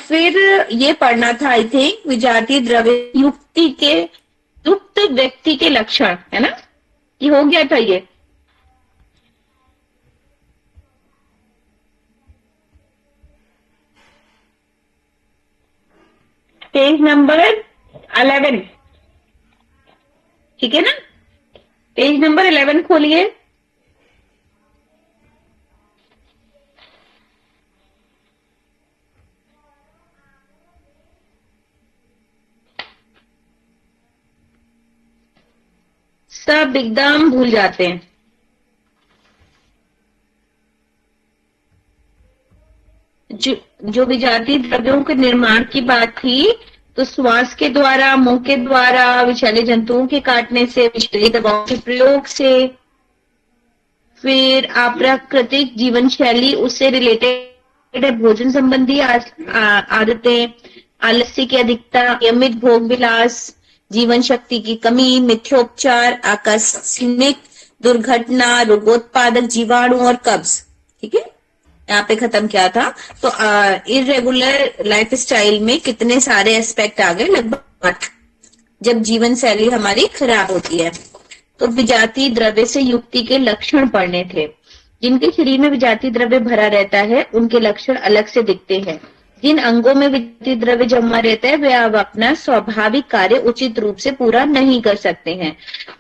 फिर ये पढ़ना था आई थिंक, विजातीय द्रव्य युक्त व्यक्ति के लक्षण, है ना? ये हो गया था ये। पेज नंबर 11, ठीक है ना? पेज नंबर 11 खोलिए। सब एकदम भूल जाते हैं। जो विजातीय द्रव्यों के निर्माण की बात थी, तो श्वास के द्वारा, मुंह के द्वारा, विषैले जंतुओं के काटने से, विषैली दवाओं के प्रयोग से, फिर अप्राकृतिक जीवन शैली, उससे रिलेटेड है भोजन संबंधी आदतें, आलस्य की अधिकता, नियमित भोग विलास, जीवन शक्ति की कमी, मिथ्योपचार, आकस्मिक दुर्घटना, रोगोत्पादक जीवाणु और कब्ज। ठीक है, यहाँ पे खत्म किया था। तो इरेगुलर लाइफ स्टाइल में कितने सारे एस्पेक्ट आ गए, लगभग 8, जब जीवन शैली हमारी खराब होती है। तो विजातीय द्रव्य से युक्ति के लक्षण पढ़ने थे। जिनके शरीर में विजातीय द्रव्य भरा रहता है उनके लक्षण अलग से दिखते हैं। जिन अंगों में विजातीय द्रव्य जमा रहता है वे अब अपना स्वाभाविक कार्य उचित रूप से पूरा नहीं कर सकते हैं।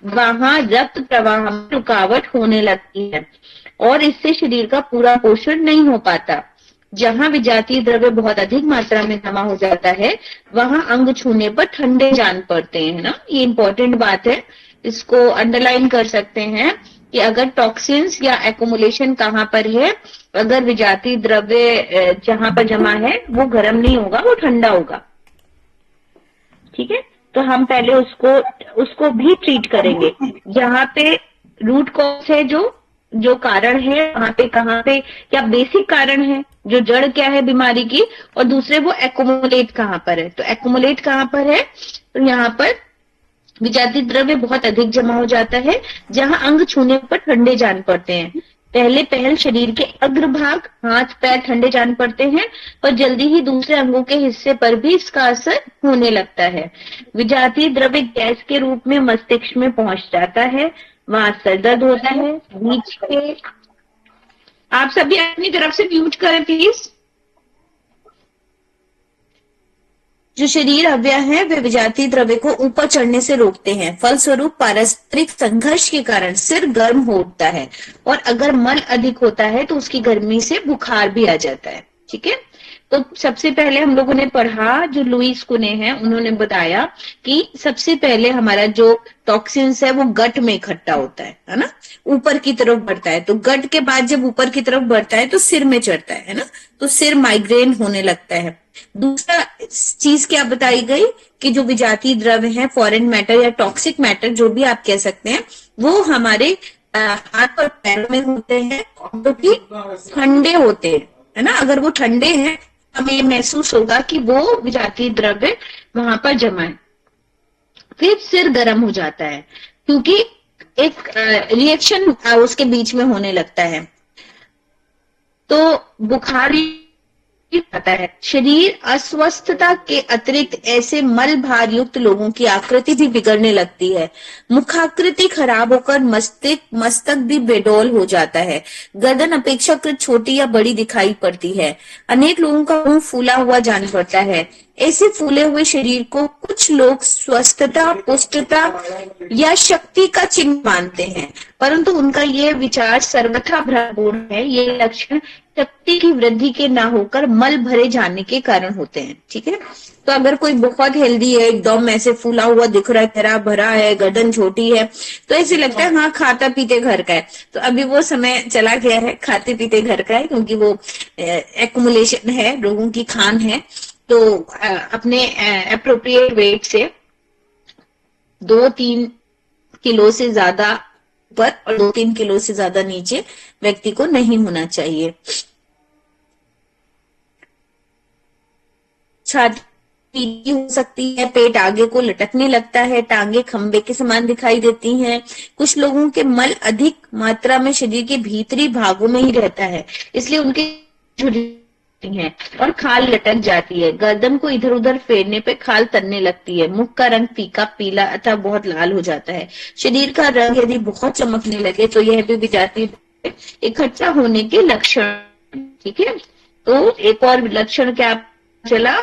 वहां रक्त प्रवाह में रुकावट होने लगती है और इससे शरीर का पूरा पोषण नहीं हो पाता। जहां विजातीय द्रव्य बहुत अधिक मात्रा में जमा हो जाता है वहां अंग छूने पर ठंडे जान पड़ते हैं ना। ये इंपॉर्टेंट बात है, इसको अंडरलाइन कर सकते हैं कि अगर टॉक्सिन्स या एक्युमुलेशन कहाँ पर है, अगर विजातीय द्रव्य जहां पर जमा है वो गर्म नहीं होगा, वो ठंडा होगा। ठीक है, तो हम पहले उसको भी ट्रीट करेंगे। जहां पे रूट कॉज है, जो कारण है, वहां पे कहाँ पे क्या बेसिक कारण है, जो जड़ क्या है बीमारी की, और दूसरे वो एक्युमुलेट कहाँ पर है। तो एक्युमुलेट कहाँ पर है, तो यहाँ पर विजातीय द्रव्य बहुत अधिक जमा हो जाता है जहां अंग छूने पर ठंडे जान पड़ते हैं। पहल शरीर के अग्रभाग, हाथ पैर ठंडे जान पड़ते हैं और जल्दी ही दूसरे अंगों के हिस्से पर भी इसका असर होने लगता है। विजातीय द्रव्य गैस के रूप में मस्तिष्क में पहुंच जाता है, वहां सर दर्द होता है। बीच के आप सभी अपनी तरफ से म्यूट करें प्लीज। जो शरीर अवयव हैं वे विजातीय द्रव्य को ऊपर चढ़ने से रोकते हैं। फलस्वरूप पारस्परिक संघर्ष के कारण सिर गर्म होता है और अगर मल अधिक होता है तो उसकी गर्मी से बुखार भी आ जाता है। ठीक है, तो सबसे पहले हम लोगों ने पढ़ा, जो लुईस कुने हैं उन्होंने बताया कि सबसे पहले हमारा जो टॉक्सिन्स है वो गट में इकट्ठा होता है ना, ऊपर की तरफ बढ़ता है। तो गट के बाद जब ऊपर की तरफ बढ़ता है तो सिर में चढ़ता है ना, तो सिर माइग्रेन होने लगता है। दूसरा चीज क्या बताई गई कि जो विजातीय द्रव्य है, फॉरेन मैटर या टॉक्सिक मैटर जो भी आप कह सकते हैं, वो हमारे हाथ और पैरों में होते हैं जो कि ठंडे होते हैं, है ना। अगर वो ठंडे हैं हमें ये महसूस होगा कि वो विजातीय द्रव्य वहां पर जमा है। फिर सिर गर्म हो जाता है क्योंकि एक रिएक्शन उसके बीच में होने लगता है, तो बुखार आता है। शरीर अस्वस्थता के अतिरिक्त ऐसे मल भार युक्त लोगों की आकृति भी बिगड़ने लगती है। मुखाकृति खराब होकर मस्तक भी बेडौल हो जाता है। गर्दन अपेक्षाकृत छोटी या बड़ी दिखाई पड़ती है। अनेक लोगों का मुंह फूला हुआ जान पड़ता है। ऐसे फूले हुए शरीर को कुछ लोग स्वस्थता, पुष्टता या शक्ति का चिन्ह मानते हैं, परंतु उनका ये विचार सर्वथा भ्रमपूर्ण है। ये लक्षण शक्ति की वृद्धि के ना होकर मल भरे जाने के कारण होते हैं। ठीक है, तो अगर कोई बहुत हेल्दी है, एकदम ऐसे फूला हुआ दिख रहा है, हरा भरा है, गर्दन छोटी है, तो ऐसे लगता है हाँ खाता पीते घर का है। तो अभी वो समय चला गया है, खाते पीते घर का है, क्योंकि वो एक्युमुलेशन है, लोगों की खान है। तो अपने अप्रोप्रिएट वेट से 2-3 किलो से ज्यादा ऊपर और 2-3 किलो से ज्यादा नीचे व्यक्ति को नहीं होना चाहिए। छाती हो सकती है, पेट आगे को लटकने लगता है, टांगे खंबे के समान दिखाई देती हैं। कुछ लोगों के मल अधिक मात्रा में शरीर के भीतरी भागों में ही रहता है, इसलिए उनके हैं और खाल लटक जाती है। गर्दन को इधर उधर फेरने पे खाल तनने लगती है। मुख का रंग फीका पीला अथवा बहुत लाल हो जाता है। शरीर का रंग यदि बहुत चमकने लगे तो यह भी विजातीय इकट्ठा होने के लक्षण। ठीक है, तो एक और लक्षण क्या चला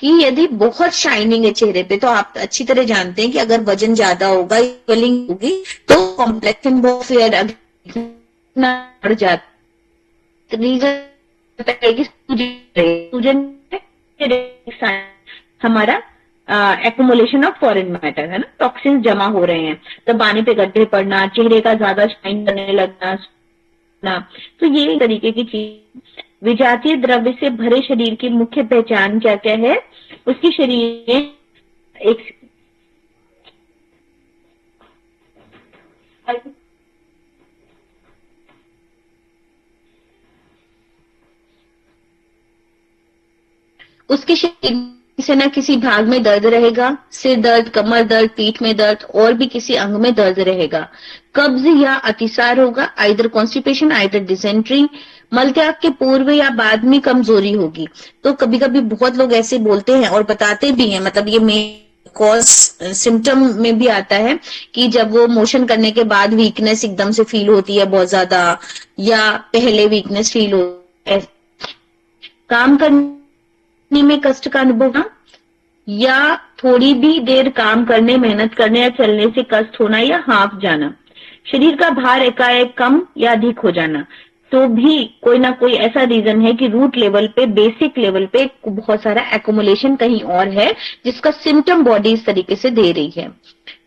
कि यदि बहुत शाइनिंग है चेहरे पे, तो आप अच्छी तरह जानते हैं कि अगर वजन ज्यादा होगा, स्वेलिंग होगी, तो कॉम्प्लेक्शन बहुत फेयर बढ़ जाता। रीजन सूजन हमारा एक्युमुलेशन ऑफ फॉरेन मैटर है ना, टॉक्सिन्स जमा हो रहे हैं, तो बानी पे गड्ढे पड़ना, चेहरे का ज्यादा शाइन करने लगना, तो ये तरीके की चीज। विजातीय द्रव्य से भरे शरीर की मुख्य पहचान क्या क्या है? उसकी शरीर में एक उसके शरीर में किसी न किसी भाग में दर्द रहेगा। सिर दर्द, कमर दर्द, पीठ में दर्द और भी किसी अंग में दर्द रहेगा। कब्ज या अतिसार होगा, आइदर कॉन्स्टिपेशन आइदर डिसेंट्री। मलत्याग के पूर्व या बाद में कमजोरी होगी। तो कभी कभी बहुत लोग ऐसे बोलते हैं और बताते भी हैं, मतलब ये मेन कॉज सिम्टम में भी आता है कि जब वो मोशन करने के बाद वीकनेस एकदम से फील होती है बहुत ज्यादा, या पहले वीकनेस फील होती है, काम करने में कष्ट का अनुभव होना, या थोड़ी भी देर काम करने, मेहनत करने या चलने से कष्ट होना या हाँफ जाना। शरीर का भार एकाएक कम या अधिक हो जाना, तो भी कोई ना कोई ऐसा रीजन है कि रूट लेवल पे, बेसिक लेवल पे बहुत सारा एक्युमुलेशन कहीं और है, जिसका सिम्टम बॉडी इस तरीके से दे रही है।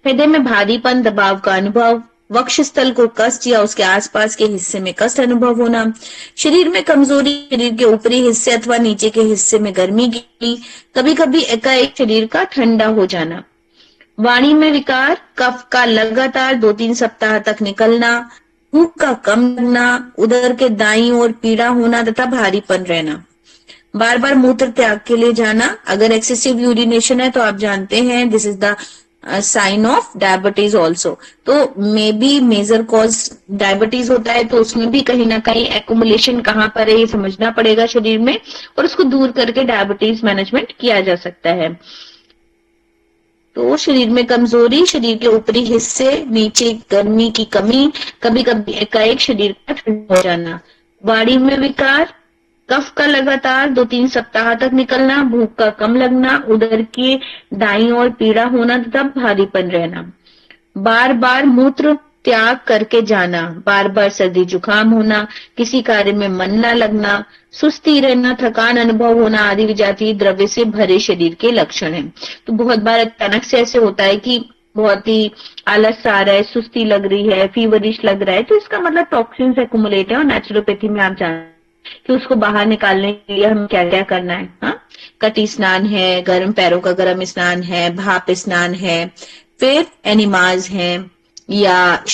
हृदय में भारीपन, दबाव का अनुभव, वक्षस्थल को कष्ट या उसके आसपास के हिस्से में कष्ट अनुभव होना, शरीर में कमजोरी, शरीर के ऊपरी हिस्से अथवा नीचे के हिस्से में गर्मी की, कभी कभी एकाएक शरीर का ठंडा हो जाना, वाणी में विकार, कफ का लगातार 2-3 सप्ताह तक निकलना, भूख का कम लगना, उदर के दाईं ओर पीड़ा होना तथा भारीपन रहना, बार बार मूत्र त्याग के लिए जाना। अगर एक्सेसिव यूरिनेशन है तो आप जानते हैं this is the sign of diabetes also. तो may be major cause diabetes होता है, तो उसमें भी कहीं ना कहीं एक्युमुलेशन कहाँ पर है ये समझना पड़ेगा शरीर में, और उसको दूर करके डायबिटीज मैनेजमेंट किया जा सकता है। तो शरीर में कमजोरी, शरीर के ऊपरी हिस्से नीचे गर्मी की कमी, कभी कभी एकाएक शरीर का ठंडा हो जाना, वाणी में विकार, कफ का लगातार 2-3 सप्ताह तक निकलना, भूख का कम लगना, उदर की दाईं ओर पीड़ा होना तथा भारीपन रहना, बार बार मूत्र त्याग करके जाना, बार बार सर्दी जुकाम होना, किसी कार्य में मन न लगना, सुस्ती रहना, थकान अनुभव होना आदि विजातीय द्रव्य से भरे शरीर के लक्षण हैं। तो बहुत बार अचानक से ऐसे होता है कि बहुत ही आलस आ रहा है, सुस्ती लग रही है, फीवरिश लग रहा है, तो इसका मतलब टॉक्सिन्स एक्युमुलेट है। और नेचुरोपैथी में आप जानते कि उसको बाहर निकालने के लिए हम क्या क्या करना है। हाँ, कटी स्नान है, गर्म पैरों का गर्म स्नान है, भाप स्नान है, फिर एनिमाज है, या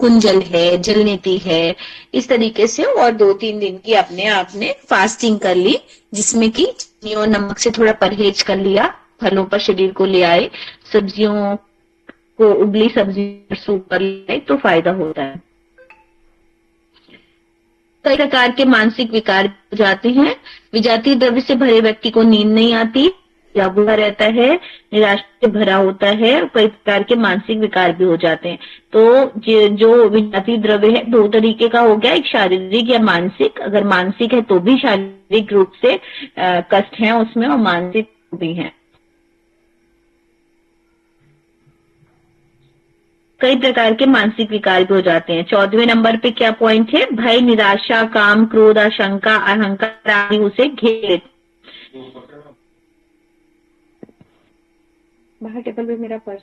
कुंजल है, जलनीति है, इस तरीके से। और 2-3 दिन की अपने आप ने फास्टिंग कर ली, जिसमें कि चीनी और नमक से थोड़ा परहेज कर लिया, फलों पर शरीर को ले आए, सब्जियों को उबली सब्जी सूप कर ले, तो फायदा होता है। कई प्रकार के मानसिक विकार हो जाते हैं। विजातीय द्रव्य से भरे व्यक्ति को नींद नहीं आती, जागुआ रहता है, निराशा से भरा होता है, कई प्रकार के मानसिक विकार भी हो जाते हैं। तो जो विजातीय द्रव्य है 2 तरीके का हो गया, एक शारीरिक या मानसिक। अगर मानसिक है तो भी शारीरिक रूप से कष्ट है उसमें, और मानसिक भी है। कई प्रकार के मानसिक विकार भी हो जाते हैं। 14वें नंबर पे क्या पॉइंट है? भय, निराशा, काम, क्रोध, आशंका, अहंकार आदि उसे घेर लेते। बाहर टेबल पे मेरा पर्स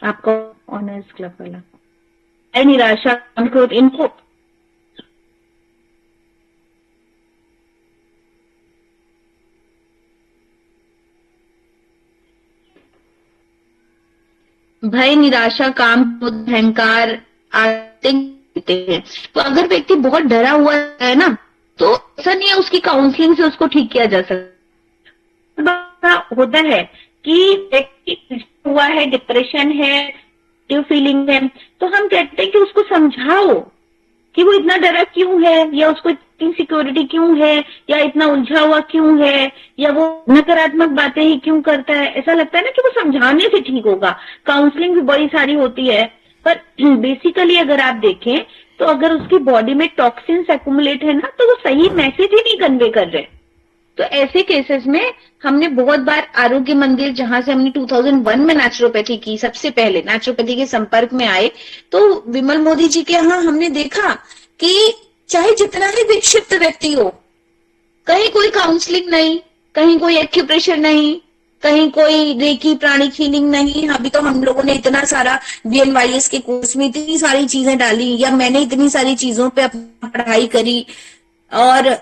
आपका ऑनर्स क्लब वाला। भय, निराशा, काम, क्रोध, इनको भय, निराशा, काम, क्रोध, अहंकार आदि देते हैं। तो अगर व्यक्ति बहुत डरा हुआ है ना, तो ऐसा नहीं है उसकी काउंसलिंग से उसको ठीक किया जा सकता। होता है कि व्यक्ति हुआ है, डिप्रेशन है, फीलिंग है, तो हम कहते हैं कि उसको समझाओ कि वो इतना डरा क्यों है, या उसको इतनी सिक्योरिटी क्यों है, या इतना उलझा हुआ क्यों है, या वो नकारात्मक बातें ही क्यों करता है। ऐसा लगता है ना कि वो समझाने से ठीक होगा। काउंसलिंग भी बड़ी सारी होती है, पर बेसिकली अगर आप देखें तो अगर उसकी बॉडी में टॉक्सिन्स एक्यूमुलेट है ना, तो वो सही मैसेज ही नहीं कन्वे कर रहे। तो ऐसे केसेस में हमने बहुत बार आरोग्य मंदिर, जहां से हमने 2001 में नेचुरोपैथी की, सबसे पहले नेचुरोपैथी के संपर्क में आए, तो विमल मोदी जी के यहाँ हमने देखा कि चाहे जितना ही विक्षिप्त व्यक्ति हो, कहीं कोई काउंसलिंग नहीं, कहीं कोई एक्यूप्रेशर नहीं, कहीं कोई रेकी प्राणिक हीलिंग नहीं। अभी तो हम लोगों ने इतना सारा BNYS के कोर्स में इतनी सारी चीजें डाली, या मैंने इतनी सारी चीजों पे अपनी पढ़ाई करी, और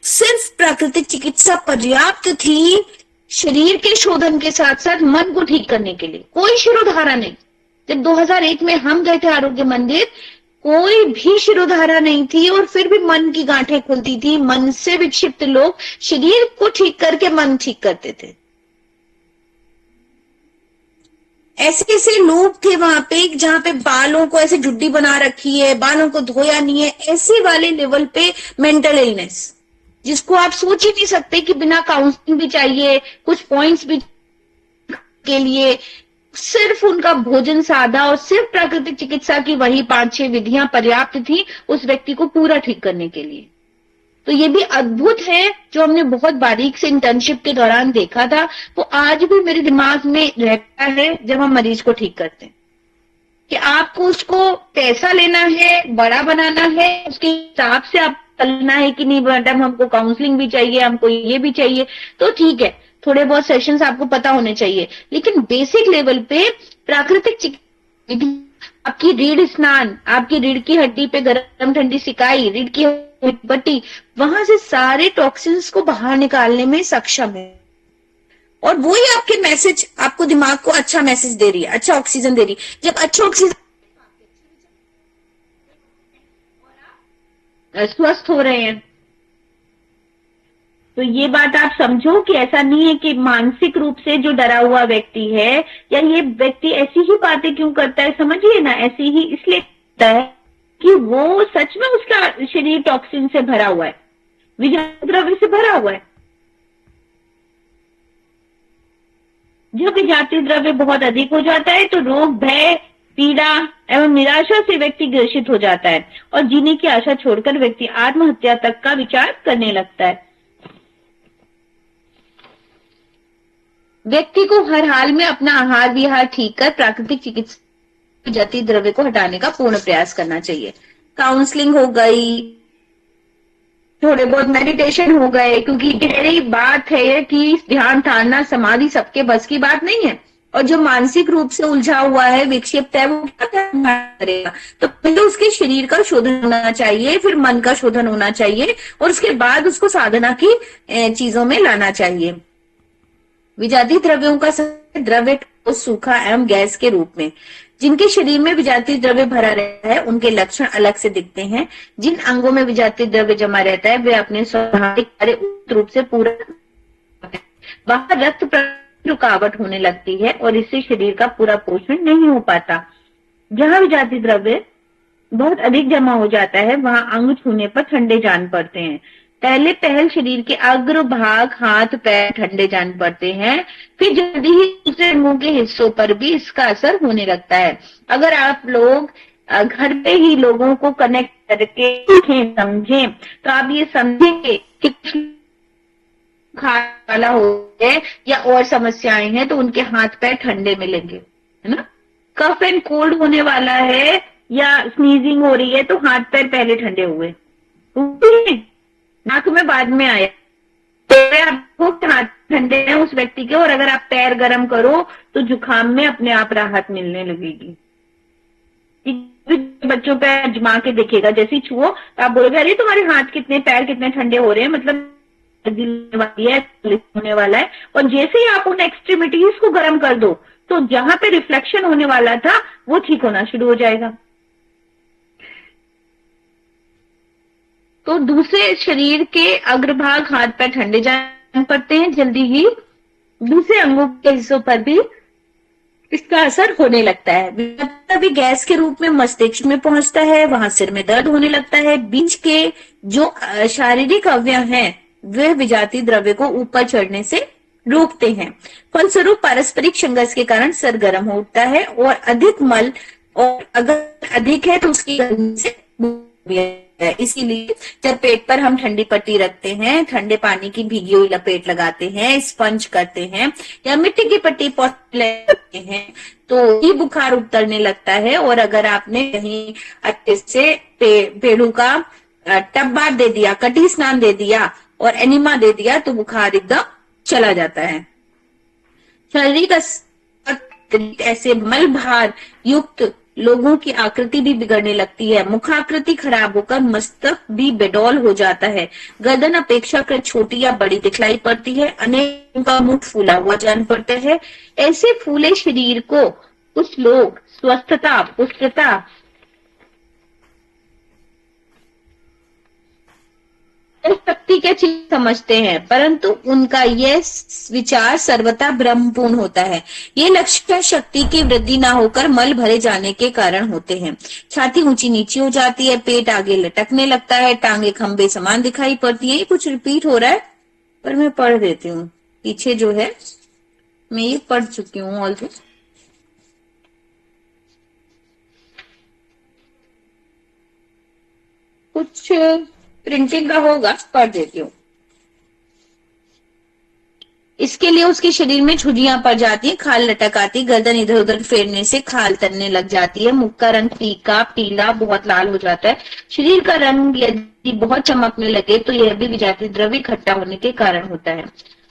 सिर्फ प्राकृतिक चिकित्सा पर्याप्त थी शरीर के शोधन के साथ साथ मन को ठीक करने के लिए। कोई शिरोधारा नहीं। जब 2001 में हम गए थे आरोग्य मंदिर, कोई भी शिरोधारा नहीं थी, और फिर भी मन की गांठें खुलती थी। मन से विक्षिप्त लोग शरीर को ठीक करके मन ठीक करते थे। ऐसे ऐसे लोग थे वहां पे, जहां पे बालों को ऐसे जुड्डी बना रखी है, बालों को धोया नहीं है, ऐसे वाले लेवल पे मेंटल इलनेस, जिसको आप सोच ही नहीं सकते कि बिना काउंसलिंग भी चाहिए, कुछ पॉइंट्स भी के लिए, सिर्फ उनका भोजन सादा और सिर्फ प्राकृतिक चिकित्सा की वही 5-6 विधियां पर्याप्त थी उस व्यक्ति को पूरा ठीक करने के लिए। तो ये भी अद्भुत है, जो हमने बहुत बारीक से इंटर्नशिप के दौरान देखा था, वो आज भी मेरे दिमाग में रहता है जब हम मरीज को ठीक करते हैं, कि आपको उसको पैसा लेना है, बड़ा बनाना है, उसके हिसाब से आप चलना है कि नहीं मैडम हमको काउंसलिंग भी चाहिए, हमको ये भी चाहिए, तो ठीक है, थोड़े बहुत सेशंस आपको पता होने चाहिए, लेकिन बेसिक लेवल पे प्राकृतिक चिकित्सा, आपकी रीढ़ स्नान, आपकी रीढ़ की हड्डी पे गर्म ठंडी सिकाई, रीढ़ की पट्टी, वहां से सारे टॉक्सिन्स को बाहर निकालने में सक्षम है। और वो ही आपके मैसेज, आपको दिमाग को अच्छा मैसेज दे रही है, अच्छा ऑक्सीजन दे रही है। जब अच्छा ऑक्सीजन, स्वस्थ हो रहे हैं। तो ये बात आप समझो कि ऐसा नहीं है कि मानसिक रूप से जो डरा हुआ व्यक्ति है, या ये व्यक्ति ऐसी ही बातें क्यों करता है, समझिए ना, ऐसी ही इसलिए करता है कि वो सच में उसका शरीर टॉक्सिन से भरा हुआ है, विषाक्त द्रव्य से भरा हुआ है। जब विषाक्त द्रव्य बहुत अधिक हो जाता है तो रोग, भय, पीड़ा एवं निराशा से व्यक्ति ग्रसित हो जाता है, और जीने की आशा छोड़कर व्यक्ति आत्महत्या तक का विचार करने लगता है। व्यक्ति को हर हाल में अपना आहार विहार ठीक कर प्राकृतिक चिकित्सा विषाक्त द्रव्य को हटाने का पूर्ण प्रयास करना चाहिए। काउंसलिंग हो गई, थोड़े बहुत मेडिटेशन हो गए, क्योंकि गहरी बात है कि ध्यान, धारणा, समाधि सबके बस की बात नहीं है, और जो मानसिक रूप से उलझा हुआ है, विक्षिप्त है, वो क्या करेगा? तो पहले उसके शरीर का शोधन होना चाहिए, फिर मन का शोधन होना चाहिए, और उसके बाद उसको साधना की चीजों में लाना चाहिए। विजातीय द्रव्यों का द्रव्य सूखा एवं गैस के रूप में, जिनके शरीर में विजातीय द्रव्य भरा रहता है उनके लक्षण अलग से दिखते हैं। जिन अंगों में विजातीय द्रव्य जमा रहता है वे अपने स्वाभाविक कार्य रूप से पूरा, बाहर रक्त रुकावट होने लगती है और इससे शरीर का पूरा पोषण नहीं हो पाता। जहां विजातीय द्रव्य बहुत अधिक जमा हो जाता है वहां अंग छूने पर ठंडे जान पड़ते हैं। पहल शरीर के अग्र भाग, हाथ पैर ठंडे जान पड़ते हैं, फिर जल्दी ही दूसरे अंगों के हिस्सों पर भी इसका असर होने लगता है। अगर आप लोग घर पे ही लोगों को कनेक्ट करके समझें तो आप ये समझेंगे कि खाने वाला हो है या और समस्याएं हैं तो उनके हाथ पैर ठंडे मिलेंगे, है ना। कफ एंड कोल्ड होने वाला है या स्नीजिंग हो रही है तो हाथ पैर पहले ठंडे हुए, नाक में बाद में आया, तो आपको हाथ ठंडे हैं उस व्यक्ति के, और अगर आप पैर गर्म करो तो जुकाम में अपने आप राहत मिलने लगेगी। बच्चों पे आजमा के देखेगा, जैसे छुओ तो आप बोलोगे अरे तुम्हारे हाथ कितने, पैर कितने ठंडे हो रहे हैं, मतलब होने वाला है। और जैसे ही आप उन एक्सट्रीमिटीज को गर्म कर दो तो जहां पे रिफ्लेक्शन होने वाला था वो ठीक होना शुरू हो जाएगा। तो दूसरे शरीर के अग्रभाग, हाथ पैर ठंडे जान पड़ते हैं, जल्दी ही दूसरे अंगों के हिस्सों पर भी इसका असर होने लगता है। तभी गैस के रूप में मस्तिष्क में पहुंचता है, वहां सिर में दर्द होने लगता है। बीच के जो शारीरिक अवयव हैं वे विजातीय द्रव्य को ऊपर चढ़ने से रोकते हैं। फलस्वरूप पारस्परिक संघर्ष के कारण सर गर्म होता है और अधिक मल, और अगर अधिक है तो उसकी गर्मी से इसीलिए जब पेट पर हम ठंडी पट्टी रखते हैं, ठंडे पानी की भीगी हुई लपेट लगाते हैं, स्पंज करते हैं या मिट्टी की पट्टी लगाते हैं तो ये बुखार उतरने लगता है। और अगर आपने कहीं अच्छे से पेड़ों का टब बाथ दे दिया, कटी स्नान दे दिया और एनिमा दे दिया तो बुखार एकदम चला जाता है। शरीर का ऐसे मल भार युक्त लोगों की आकृति भी बिगड़ने लगती है। मुखाकृति खराब होकर मस्तक भी बेडौल हो जाता है। गर्दन अपेक्षाकृत छोटी या बड़ी दिखलाई पड़ती है। अनेकों का मुख फूला हुआ जान पड़ता है। ऐसे फूले शरीर को कुछ लोग स्वस्थता, पुष्टता, शक्ति क्या चीज समझते हैं, परंतु उनका यह विचार सर्वथा भ्रमपूर्ण होता है। ये लक्षण शक्ति की वृद्धि ना होकर मल भरे जाने के कारण होते हैं। छाती ऊंची नीची हो जाती है, पेट आगे लटकने लगता है, टांगे खंबे समान दिखाई पड़ती है। ये कुछ रिपीट हो रहा है पर मैं पढ़ देती हूँ, पीछे जो है मैं ये पढ़ चुकी हूँ ऑलरेडी। कुछ प्रिंटिंग का होगा, पढ़ देती हूँ। इसके लिए उसके शरीर में झुर्रियां पड़ जाती है, खाल लटक आती, गर्दन इधर उधर फेरने से खाल तनने लग जाती है, मुख का रंग फीका पीला बहुत लाल हो जाता है, शरीर का रंग यदि बहुत चमकने लगे तो यह भी विजातीय द्रव्य इकट्ठा होने के कारण होता है।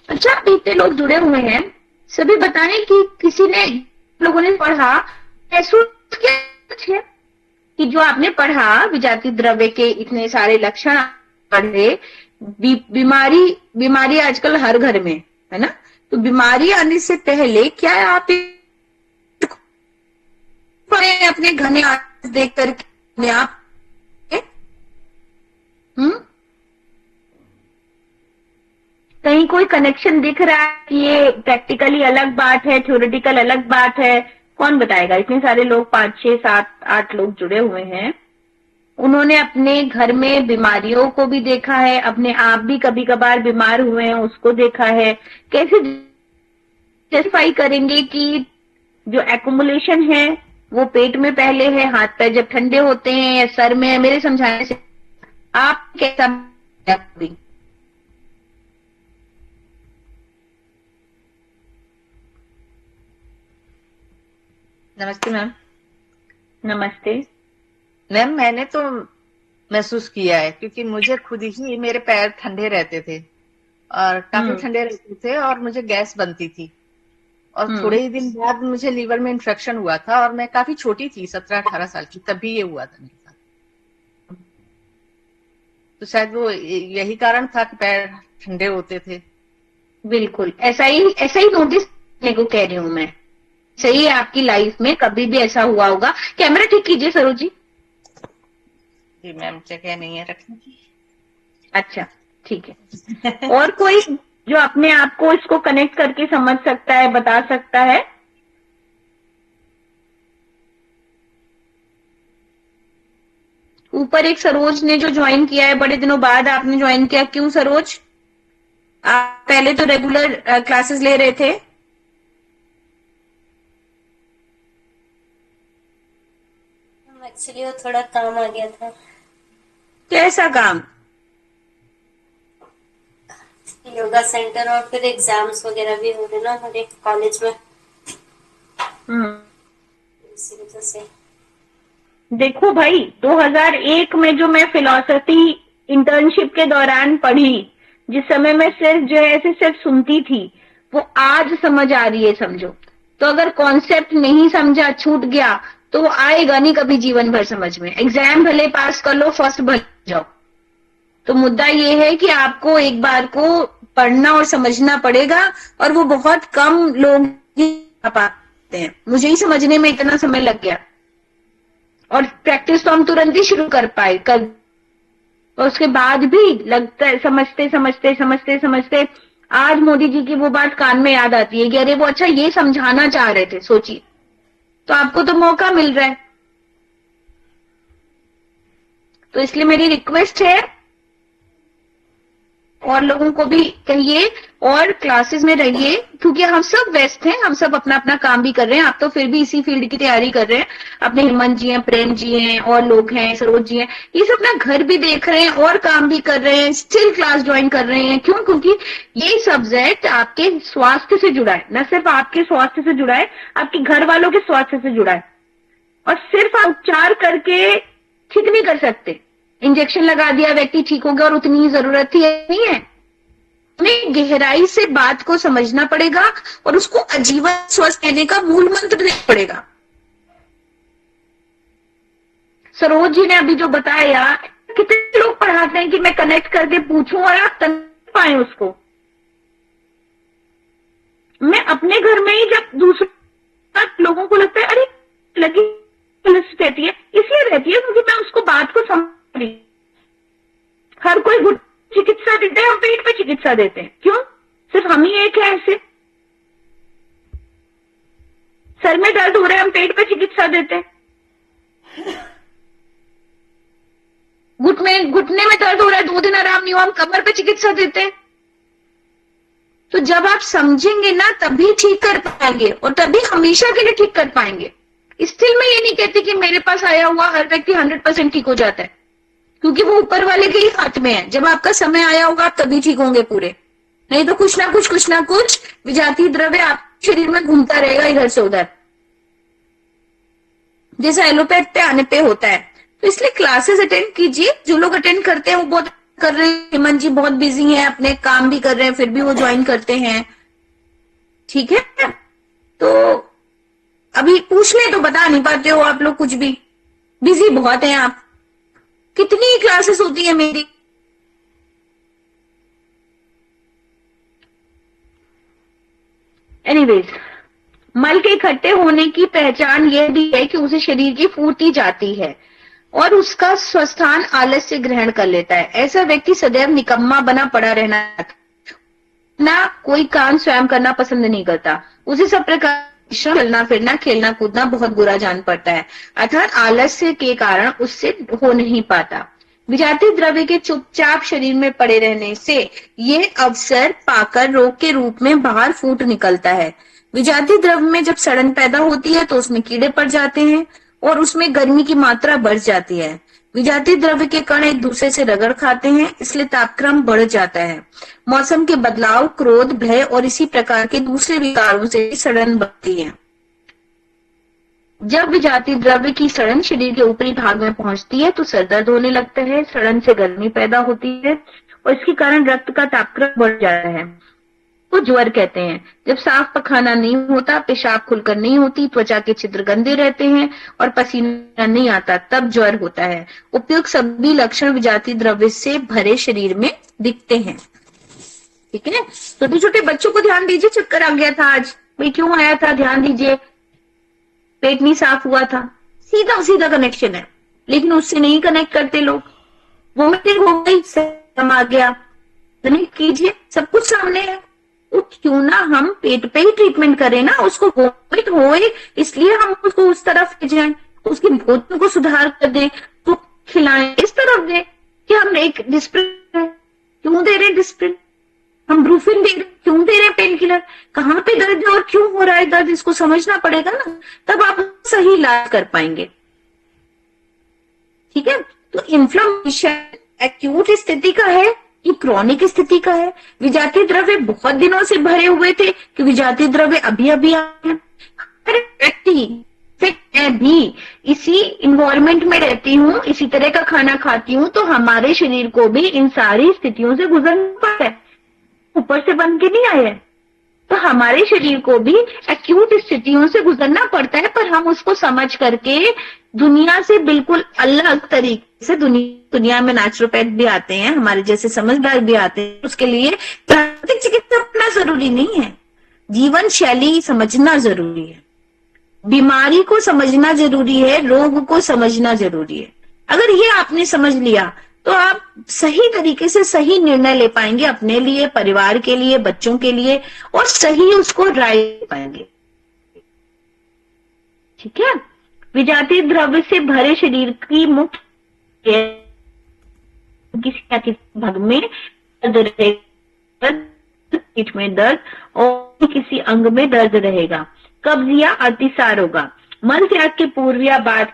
अच्छा, इतने लोग जुड़े हुए हैं, सभी बताएं कि किसी ने, लोगों ने पढ़ा महसूस किया कि जो आपने पढ़ा विजातीय द्रव्य के इतने सारे लक्षण पढ़े, बीमारी आजकल हर घर में है ना, तो बीमारी आने से पहले क्या आप अपने घर में देख करके आप कहीं कोई कनेक्शन दिख रहा है कि ये प्रैक्टिकली अलग बात है, थ्योरेटिकल अलग बात है? कौन बताएगा? इतने सारे लोग, 5, 6, 7, 8 लोग जुड़े हुए हैं, उन्होंने अपने घर में बीमारियों को भी देखा है, अपने आप भी कभी कभार बीमार हुए हैं उसको देखा है। कैसे जस्टिफाई करेंगे कि जो एक्युमुलेशन है वो पेट में पहले है, हाथ पैर जब ठंडे होते हैं या सर में है? मेरे समझाने से आप कैसा? नमस्ते मैम। नमस्ते मैम, मैंने तो महसूस किया है क्योंकि मुझे खुद ही मेरे पैर ठंडे रहते थे और काफी ठंडे रहते थे और मुझे गैस बनती थी और थोड़े ही दिन बाद मुझे लीवर में इन्फेक्शन हुआ था और मैं काफी छोटी थी, 17-18 साल की, तभी ये हुआ था मेरे साथ। तो शायद वो यही कारण था कि पैर ठंडे होते थे। बिल्कुल ऐसा ही नोटिस करने को कह रही हूँ मैं। सही है, आपकी लाइफ में कभी भी ऐसा हुआ होगा। कैमरा ठीक कीजिए सरोज जी। जी मैम, जगह नहीं है रखने की। अच्छा ठीक है। और कोई जो अपने आप को इसको कनेक्ट करके समझ सकता है, बता सकता है? ऊपर एक सरोज ने जो ज्वाइन किया है, बड़े दिनों बाद आपने ज्वाइन किया, क्यों सरोज? आप पहले तो रेगुलर क्लासेस ले रहे थे? एक्चुअली वो थोड़ा काम आ गया था। कैसा काम? योगा सेंटर और फिर एग्जाम्स वगैरह भी हो रहे ना हमारे कॉलेज में, इसी वजह से। देखो भाई, 2001 में जो मैं फिलॉसफी इंटर्नशिप के दौरान पढ़ी, जिस समय मैं सिर्फ जो है ऐसे सिर्फ सुनती थी, वो आज समझ आ रही है, समझो। तो अगर कॉन्सेप्ट नहीं समझा, छूट गया, तो वो आएगा नहीं कभी जीवन भर समझ में। एग्जाम भले पास कर लो, फर्स्ट बन जाओ। तो मुद्दा ये है कि आपको एक बार को पढ़ना और समझना पड़ेगा, और वो बहुत कम लोग ही पाते हैं। मुझे ही समझने में इतना समय लग गया, और प्रैक्टिस तो हम तुरंत ही शुरू कर पाए और उसके बाद भी लगता है समझते समझते समझते समझते आज मोदी जी की वो बात कान में याद आती है कि अरे वो अच्छा ये समझाना चाह रहे थे, सोचिए। तो आपको तो मौका मिल रहा है। तो इसलिए मेरी रिक्वेस्ट है, और लोगों को भी कहिए और क्लासेस में रहिए, क्योंकि हम सब व्यस्त हैं, हम सब अपना अपना काम भी कर रहे हैं। आप तो फिर भी इसी फील्ड की तैयारी कर रहे हैं, अपने हेमंत जी हैं, प्रेम जी हैं, और लोग हैं, सरोज जी हैं, ये सब अपना घर भी देख रहे हैं और काम भी कर रहे हैं, स्टिल क्लास ज्वाइन कर रहे हैं। क्यों? क्योंकि ये सब्जेक्ट आपके स्वास्थ्य से जुड़ा है, न सिर्फ आपके स्वास्थ्य से जुड़ा है, आपके घर वालों के स्वास्थ्य से जुड़ा है। और सिर्फ आप उपचार करके ठीक नहीं कर सकते। इंजेक्शन लगा दिया व्यक्ति ठीक हो गया और उतनी ही जरूरत थी, नहीं है। हमें गहराई से बात को समझना पड़ेगा और उसको आजीवन स्वस्थ रहने का मूल मंत्र देना पड़ेगा। सरोज जी ने अभी जो बताया, कितने लोग पढ़ाते हैं कि मैं कनेक्ट करके पूछूं और आप समझ पाए उसको। मैं अपने घर में ही जब दूसरे लोगों को लगता है अरे लगी रहती है, इसलिए रहती है क्योंकि मैं उसको बात को समझ रही। हर कोई गुट चिकित्सा देते हैं, हम पेट पे चिकित्सा देते हैं। क्यों? सिर्फ हम ही एक है ऐसे। सर में दर्द हो रहा है, हम पेट पे चिकित्सा देते हैं। घुटने में दर्द हो रहा है, 2 दिन आराम नहीं हुआ, हम कमर पे चिकित्सा देते हैं। तो जब आप समझेंगे ना तभी ठीक कर पाएंगे, और तभी हमेशा के लिए ठीक कर पाएंगे। स्टिल मैं ये नहीं कहती कि मेरे पास आया हुआ हर व्यक्ति 100% ठीक हो जाता है, क्योंकि वो ऊपर वाले के ही हाथ में है। जब आपका समय आया होगा आप तभी ठीक होंगे पूरे, नहीं तो कुछ ना कुछ विजातीय द्रव्य आपके शरीर में घूमता रहेगा इधर से उधर, जैसे एलोपैथ पे आने पे होता है। तो इसलिए क्लासेस अटेंड कीजिए। जो लोग अटेंड करते हैं वो बहुत कर रहे हैं। हेमंत जी बहुत बिजी हैं, अपने काम भी कर रहे हैं, फिर भी वो ज्वाइन करते हैं। ठीक है, तो अभी पूछ ले तो बता नहीं पाते हो आप लोग कुछ भी, बिजी बहुत हैं आप। कितनी क्लासेस होती है मेरी। एनीवेज, मल के इकट्ठे होने की पहचान यह भी है कि उसे शरीर की फूटी जाती है और उसका स्वस्थान आलस्य ग्रहण कर लेता है। ऐसा व्यक्ति सदैव निकम्मा बना पड़ा रहना ना, कोई काम स्वयं करना पसंद नहीं करता। उसे सब प्रकार चलना फिरना खेलना कूदना बहुत बुरा जान पड़ता है, अर्थात आलस्य के कारण उससे हो नहीं पाता। विजातीय द्रव्य के चुपचाप शरीर में पड़े रहने से यह अवसर पाकर रोग के रूप में बाहर फूट निकलता है। विजातीय द्रव्य में जब सड़न पैदा होती है तो उसमें कीड़े पड़ जाते हैं और उसमें गर्मी की मात्रा बढ़ जाती है। विजातीय द्रव्य के कण एक दूसरे से रगड़ खाते हैं, इसलिए तापक्रम बढ़ जाता है। मौसम के बदलाव, क्रोध, भय और इसी प्रकार के दूसरे विकारों से सड़न बढ़ती है। जब विजातीय द्रव्य की सड़न शरीर के ऊपरी भाग में पहुंचती है तो सर दर्द होने लगता है, सड़न से गर्मी पैदा होती है और इसके कारण रक्त का तापक्रम बढ़ जाता है, तो ज्वर कहते हैं। जब साफ पखाना नहीं होता, पेशाब खुलकर नहीं होती, त्वचा के छिद्र गंदे रहते हैं और पसीना नहीं आता, तब ज्वर होता है। उपयुक्त सभी लक्षण विजातीय द्रव्य से भरे शरीर में दिखते हैं। ठीक है, छोटे छोटे बच्चों को ध्यान दीजिए, चक्कर आ गया था आज, भाई क्यों आया था, ध्यान दीजिए, पेट नहीं साफ हुआ था, सीधा सीधा कनेक्शन है। लेकिन उससे नहीं कनेक्ट करते लोग, वोमिटिंग हो गई, सम आ गया, कनेक्ट कीजिए, सब कुछ सामने है। तो क्यों ना हम पेट पे ही ट्रीटमेंट करें ना, उसको वोमिट होए इसलिए हम उसको उस तरफ ले जाएं, उसके भोजन को सुधार कर दें, तो खिलाएं, इस तरफ दें कि हम एक डिस्प्रिन क्यों दे रहे हैं, डिस्प्रिन हम ब्रूफिन दे रहे, क्यों दे रहे हैं पेन किलर, कहाँ पे दर्द है और क्यों हो रहा है दर्द, इसको समझना पड़ेगा ना, तब आप सही इलाज कर पाएंगे। ठीक है, तो इन्फ्लेमेशन एक्यूट स्थिति का है कि क्रॉनिक स्थिति का है। विजातीय द्रव्य बहुत दिनों से भरे हुए थे कि विजातीय द्रव्य अभी अभी आए हैं। हर व्यक्ति, मैं भी इसी इन्वायरमेंट में रहती हूँ, इसी तरह का खाना खाती हूँ, तो हमारे शरीर को भी इन सारी स्थितियों से गुजरना पड़ता है, ऊपर से बन के नहीं आए हैं। तो हमारे शरीर को भी एक्यूट स्थितियों से गुजरना पड़ता है, पर हम उसको समझ करके दुनिया से बिल्कुल अलग तरीके से, दुनिया में नेचुरोपैथ भी आते हैं, हमारे जैसे समझदार भी आते हैं, उसके लिए प्राकृतिक चिकित्सा अपना जरूरी नहीं है, जीवन शैली समझना जरूरी है, बीमारी को समझना जरूरी है, रोग को समझना जरूरी है। अगर ये आपने समझ लिया तो आप सही तरीके से सही निर्णय ले पाएंगे अपने लिए, परिवार के लिए, बच्चों के लिए, और सही उसको राय दे पाएंगे। ठीक है। विजातीय द्रव्य से भरे शरीर की मुख्य किसी न किसी भाग में दर्द रहेगा, पीठ में दर्द और किसी अंग में दर्द रहेगा, कब्ज या अतिसार होगा, मल त्याग के पूर्व या बाद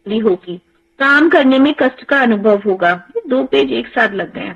होगी, काम करने में कष्ट का अनुभव होगा। 2 पेज एक साथ लग गए।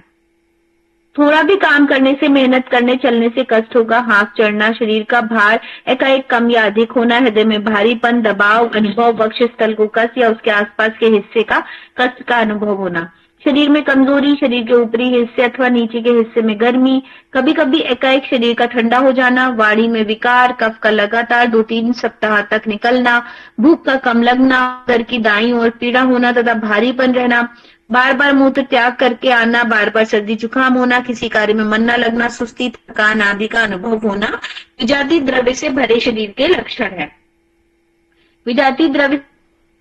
थोड़ा भी काम करने से, मेहनत करने, चलने से कष्ट होगा, हाँफ चढ़ना, शरीर का भार एकाएक कम या अधिक होना, हृदय में भारीपन, दबाव अनुभव, वक्ष स्थल को कष्ट या उसके आसपास के हिस्से का कष्ट का अनुभव होना, शरीर में कमजोरी, शरीर के ऊपरी हिस्से अथवा नीचे के हिस्से में गर्मी, कभी कभी एकाएक शरीर का ठंडा हो जाना, वाणी में विकार, कफ का लगातार 2-3 सप्ताह तक निकलना, भूख का कम लगना, सर की दाईं ओर पीड़ा होना तथा भारीपन रहना, बार बार मूत्र त्याग करके आना, बार बार सर्दी जुकाम होना, किसी कार्य में मन न लगना, सुस्ती, थकान आदि का अनुभव होना विजातीय द्रव्य से भरे शरीर के लक्षण है। विजातीय द्रव्य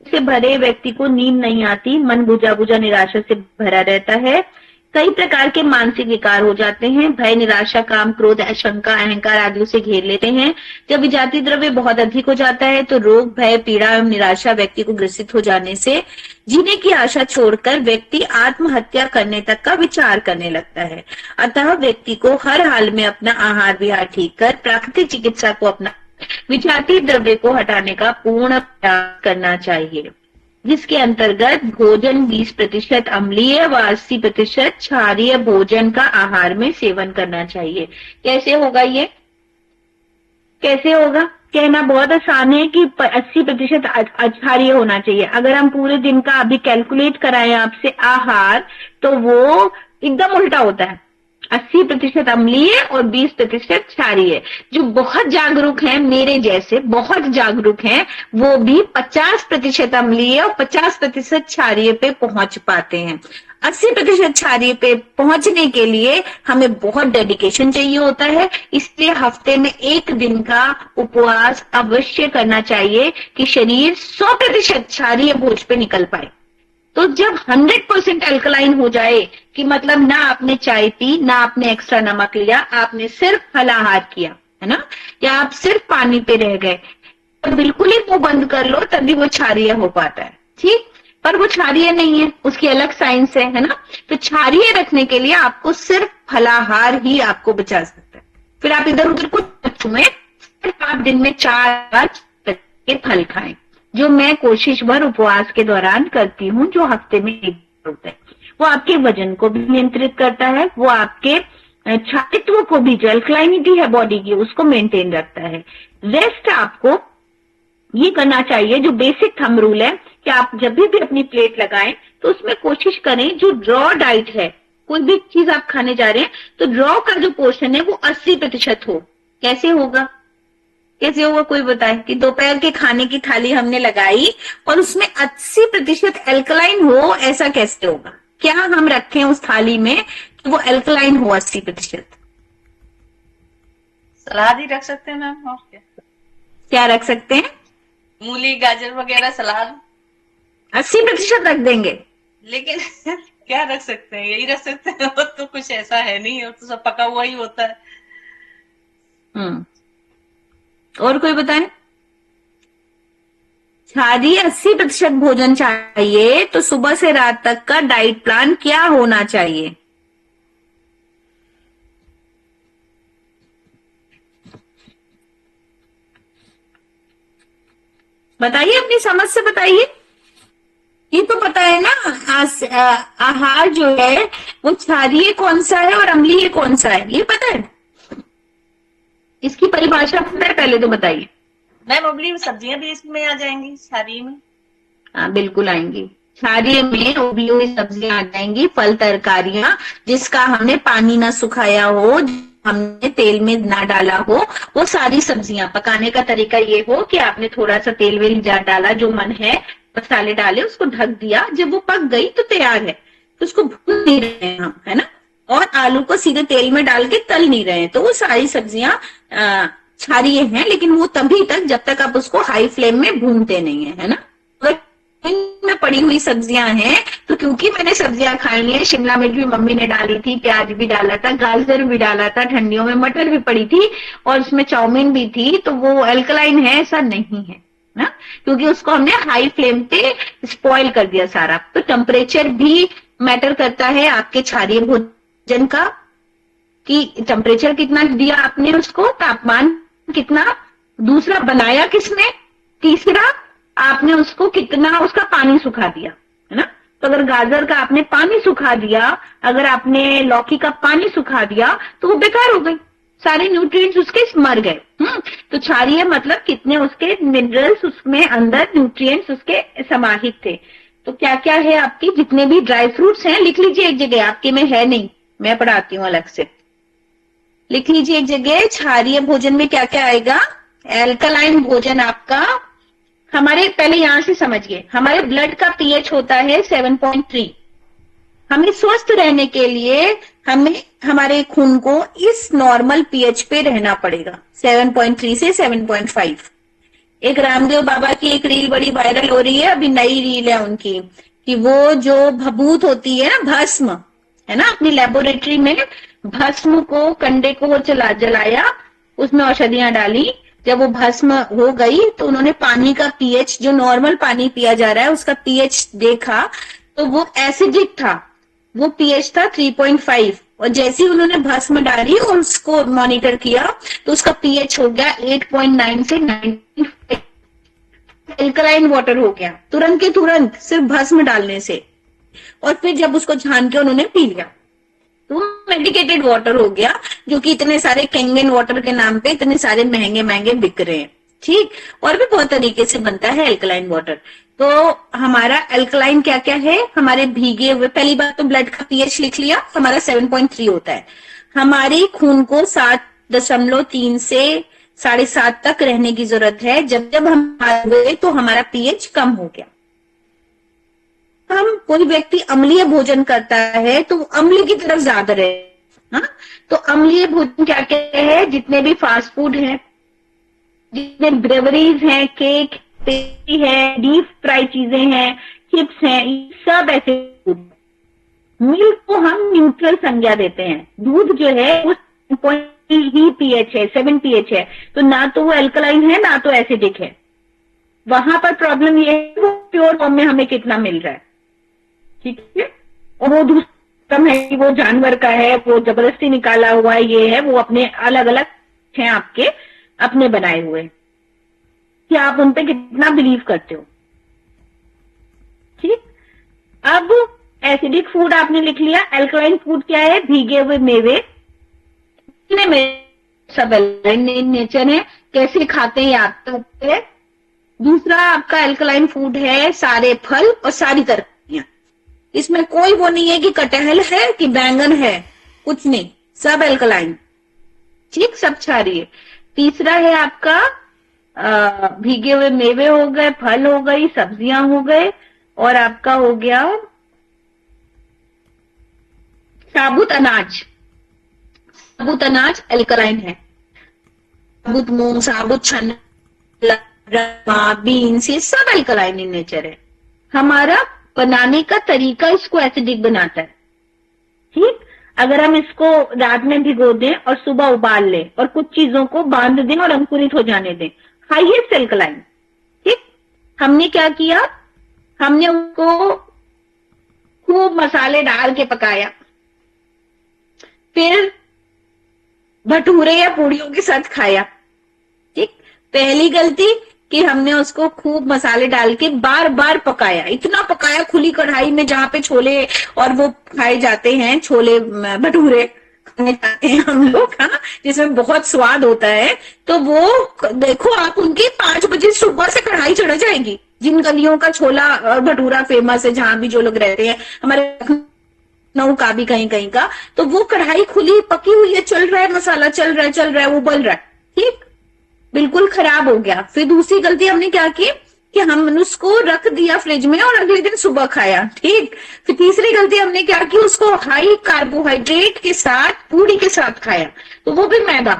से भरे व्यक्ति को नींद नहीं आती, मन बुझा बुझा निराशा से भरा रहता है, कई प्रकार के मानसिक विकार हो जाते हैं, भय, निराशा, काम, क्रोध, आशंका, अहंकार आदि उसे घेर लेते हैं। जब विजातीय द्रव्य बहुत अधिक हो जाता है तो रोग, भय, पीड़ा एवं निराशा व्यक्ति को ग्रसित हो जाने से जीने की आशा छोड़कर व्यक्ति आत्महत्या करने तक का विचार करने लगता है। अतः व्यक्ति को हर हाल में अपना आहार विहार ठीक कर प्राकृतिक चिकित्सा को अपना विजातीय द्रव्य को हटाने का पूर्ण प्रयास करना चाहिए, जिसके अंतर्गत भोजन 20% अम्लीय व 80% क्षारीय भोजन का आहार में सेवन करना चाहिए। कैसे होगा ये? कैसे होगा? कहना बहुत आसान है कि 80% क्षारीय होना चाहिए। अगर हम पूरे दिन का अभी कैलकुलेट कराएं आपसे आहार, तो वो एकदम उल्टा होता है। 80% अम्लीय और 20% क्षारीय। जो बहुत जागरूक हैं, मेरे जैसे बहुत जागरूक हैं, वो भी 50% अम्लीय और 50% क्षारीय पे पहुंच पाते हैं। 80% क्षारीय पे पहुंचने के लिए हमें बहुत डेडिकेशन चाहिए होता है, इसलिए हफ्ते में 1 दिन का उपवास अवश्य करना चाहिए कि शरीर 100% क्षारीय भोज पे निकल पाए। तो जब 100% अल्कलाइन हो जाए कि मतलब ना आपने चाय पी, ना आपने एक्स्ट्रा नमक लिया, आपने सिर्फ फलाहार किया, है ना, या आप सिर्फ पानी पे रह गए, तो बिल्कुल ही मुंह बंद कर लो, तभी वो क्षारीय हो पाता है। ठीक, पर वो क्षारीय नहीं है, उसकी अलग साइंस है ना। तो क्षारीय रखने के लिए आपको सिर्फ फलाहार ही आपको बचा सकता है। फिर आप इधर उधर कुछ में सिर्फ आप दिन में 4 बार के फल खाएं, जो मैं कोशिश भर उपवास के दौरान करती हूँ, जो हफ्ते में 1 बार होता है। वो आपके वजन को भी नियंत्रित करता है, वो आपके छातित्व को भी, जो अल्कलाइनिटी है बॉडी की, उसको मेंटेन रखता है। रेस्ट आपको ये करना चाहिए, जो बेसिक थंब रूल है कि आप जब भी अपनी प्लेट लगाएं तो उसमें कोशिश करें जो रॉ डाइट है, कोई भी चीज आप खाने जा रहे हैं तो रॉ का जो पोर्शन है वो 80% हो। कैसे होगा? कैसे होगा कोई बताए कि दोपहर के खाने की थाली हमने लगाई और उसमें 80% एल्कलाइन हो, ऐसा कैसे होगा? क्या हम रखें उस थाली में कि वो एल्कलाइन हो 80%? सलाद ही रख सकते हैं मैम, और क्या रख सकते हैं? मूली, गाजर वगैरह सलाद 80% रख देंगे, लेकिन क्या रख सकते हैं? यही रख सकते हैं। वो तो कुछ ऐसा है नहीं, वो तो सब पका हुआ ही होता है। और कोई बताए? क्षारीय 80% भोजन चाहिए तो सुबह से रात तक का डाइट प्लान क्या होना चाहिए? बताइए, अपनी समझ से बताइए। ये तो पता है ना, आहार जो है वो क्षारीय कौन सा है और अम्लीय कौन सा है, ये पता है? इसकी परिभाषा पता है? पहले तो बताइए। मैम उबली सब्जियां भी इसमें आ जाएंगी क्षारीय में? हाँ, बिल्कुल आएंगी। क्षारीय में उबली हुई सब्जियां आ जाएंगी, फल, तरकारियां जिसका हमने पानी ना सुखाया हो, हमने तेल में ना डाला हो, वो सारी सब्जियां। पकाने का तरीका ये हो कि आपने थोड़ा सा तेल वेल डाला, जो मन है मसाले डाले, उसको ढक दिया, जब वो पक गई तो तैयार है। तो उसको भून नहीं रहे हैं हम, है ना, और आलू को सीधे तेल में डाल के तल नहीं रहे हैं, तो वो सारी सब्जियां क्षारीय हैं, लेकिन वो तभी तक जब तक आप उसको हाई फ्लेम में भूनते नहीं है ना। में पड़ी हुई सब्जियां हैं, तो क्योंकि मैंने सब्जियां खाई है, शिमला मिर्च भी मम्मी ने डाली थी, प्याज भी डाला था, गाजर भी डाला था, ठंडियों में मटर भी पड़ी थी और उसमें चाउमीन भी थी, तो वो अल्कलाइन है ऐसा नहीं है ना, क्योंकि उसको हमने हाई फ्लेम पे स्पॉइल कर दिया सारा। तो टेम्परेचर भी मैटर करता है आपके क्षारीय भोजन का, कि टेम्परेचर कितना दिया आपने उसको, तापमान कितना, दूसरा बनाया किसने, तीसरा आपने उसको कितना उसका पानी सुखा दिया, है ना। तो अगर गाजर का आपने पानी सुखा दिया, अगर आपने लौकी का पानी सुखा दिया, तो वो बेकार हो गई, सारे न्यूट्रिएंट्स उसके मर गए। तो क्षारीय मतलब कितने उसके मिनरल्स उसमें अंदर न्यूट्रिएंट्स उसके समाहित थे। तो क्या क्या है आपकी, जितने भी ड्राई फ्रूट्स हैं लिख लीजिए एक जगह, आपके में है नहीं, मैं पढ़ाती हूँ अलग से, लिख लीजिए एक जगह। क्षारीय भोजन में क्या क्या आएगा, एल्कलाइन भोजन आपका, हमारे पहले यहां से समझिए, हमारे ब्लड का पीएच होता है 7.3। हमें स्वस्थ रहने के लिए हमें हमारे खून को इस नॉर्मल पीएच पे रहना पड़ेगा, 7.3 से 7.5। एक रामदेव बाबा की एक रील बड़ी वायरल हो रही है, अभी नई रील है उनकी, कि वो जो भभूत होती है ना, भस्म है ना, अपनी लेबोरेटरी में भस्म को, कंडे को वो जलाया, उसमें औषधियां डाली, जब वो भस्म हो गई तो उन्होंने पानी का पीएच, जो नॉर्मल पानी पिया जा रहा है उसका पीएच देखा, तो वो एसिडिक था, वो पीएच था 3.5, और जैसे ही उन्होंने भस्म डाली और उसको मॉनिटर किया तो उसका पीएच हो गया 8.9 से 9.5, एल्कलाइन वाटर हो गया तुरंत के तुरंत, सिर्फ भस्म डालने से। और फिर जब उसको छान के उन्होंने पी लिया तो मेडिकेटेड वाटर हो गया, जो कि इतने सारे कैंगन वाटर के नाम पे इतने सारे महंगे महंगे बिक रहे हैं, ठीक। और भी बहुत तरीके से बनता है एल्कलाइन वाटर। तो हमारा एल्कलाइन क्या क्या है, हमारे भीगे हुए, पहली बात तो ब्लड का पीएच लिख लिया, हमारा 7.3 होता है। हमारी खून को 7.3 से 7.5 तक रहने की जरूरत है। जब जब हम हुए तो हमारा पीएच कम हो गया। हम कोई व्यक्ति अम्लीय भोजन करता है तो अम्ल की तरफ ज्यादा रहे, हाँ? तो अम्लीय भोजन क्या क्या है, जितने भी फास्ट फूड है, जितने ब्रेवरीज हैं, केक, पेस्ट्री है, डीप फ्राई चीजें हैं, चिप्स हैं, सब ऐसे फूड। मिल्क को हम न्यूट्रल संज्ञा देते हैं, दूध जो है वो 7 पीएच है, 7 पीएच है, तो ना तो वो एल्कलाइन है ना तो एसिडिक है। वहां पर प्रॉब्लम ये है वो प्योर फॉर्म में हमें कितना मिल रहा है, ठीक है। और वो दूसरा है कि वो जानवर का है, वो जबरदस्ती निकाला हुआ है, ये है, वो अपने अलग अलग हैं, आपके अपने बनाए हुए, कि आप उन पे कितना बिलीव करते हो, ठीक। अब एसिडिक फूड आपने लिख लिया। एल्कलाइन फूड क्या है, भीगे हुए मेवे, सब एल्कलाइन नेचर है, कैसे खाते हैं याद करते हैं। दूसरा आपका एल्कलाइन फूड है सारे फल और सारी तरकारियां, इसमें कोई वो नहीं है कि कटहल है कि बैंगन है, कुछ नहीं, सब एल्कलाइन, ठीक, सब क्षारीय। तीसरा है आपका भीगे हुए मेवे हो गए, फल हो गई, सब्जियां हो गए, और आपका हो गया साबुत अनाज। साबुत अनाज एल्कलाइन है, साबुत मूंग, साबुत चना, बीन्स, ये सब एल्कलाइन इन नेचर है। हमारा बनाने का तरीका इसको एसिडिक बनाता है, ठीक। अगर हम इसको रात में भिगो दें और सुबह उबाल लें और कुछ चीजों को बांध दें और अंकुरित हो जाने दें, हाईएस्ट एल्कलाइन, ठीक। हमने क्या किया, हमने उसको खूब मसाले डाल के पकाया, फिर भटूरे या पूड़ियों के साथ खाया, ठीक। पहली गलती कि हमने उसको खूब मसाले डाल के बार बार पकाया, इतना पकाया खुली कढ़ाई में जहां पे छोले और वो खाए जाते हैं, छोले भटूरे खाने जाते हैं हम लोग, हाँ, जिसमें बहुत स्वाद होता है। तो वो देखो आप, उनकी 5 बजे सुबह से कढ़ाई चढ़ जाएगी, जिन गलियों का छोला और भटूरा फेमस है, जहां भी जो लोग रहते हैं, हमारे लखनऊ का भी कहीं कहीं का, तो वो कढ़ाई खुली पकी हुई है, चल रहा है, मसाला चल रहा है, उबल रहा है, ठीक, बिल्कुल खराब हो गया। फिर दूसरी गलती हमने क्या की कि हमने उसको रख दिया फ्रिज में और अगले दिन सुबह खाया, ठीक। फिर तीसरी गलती हमने क्या की, उसको हाई कार्बोहाइड्रेट के साथ पूड़ी के साथ खाया, तो वो भी मैदा,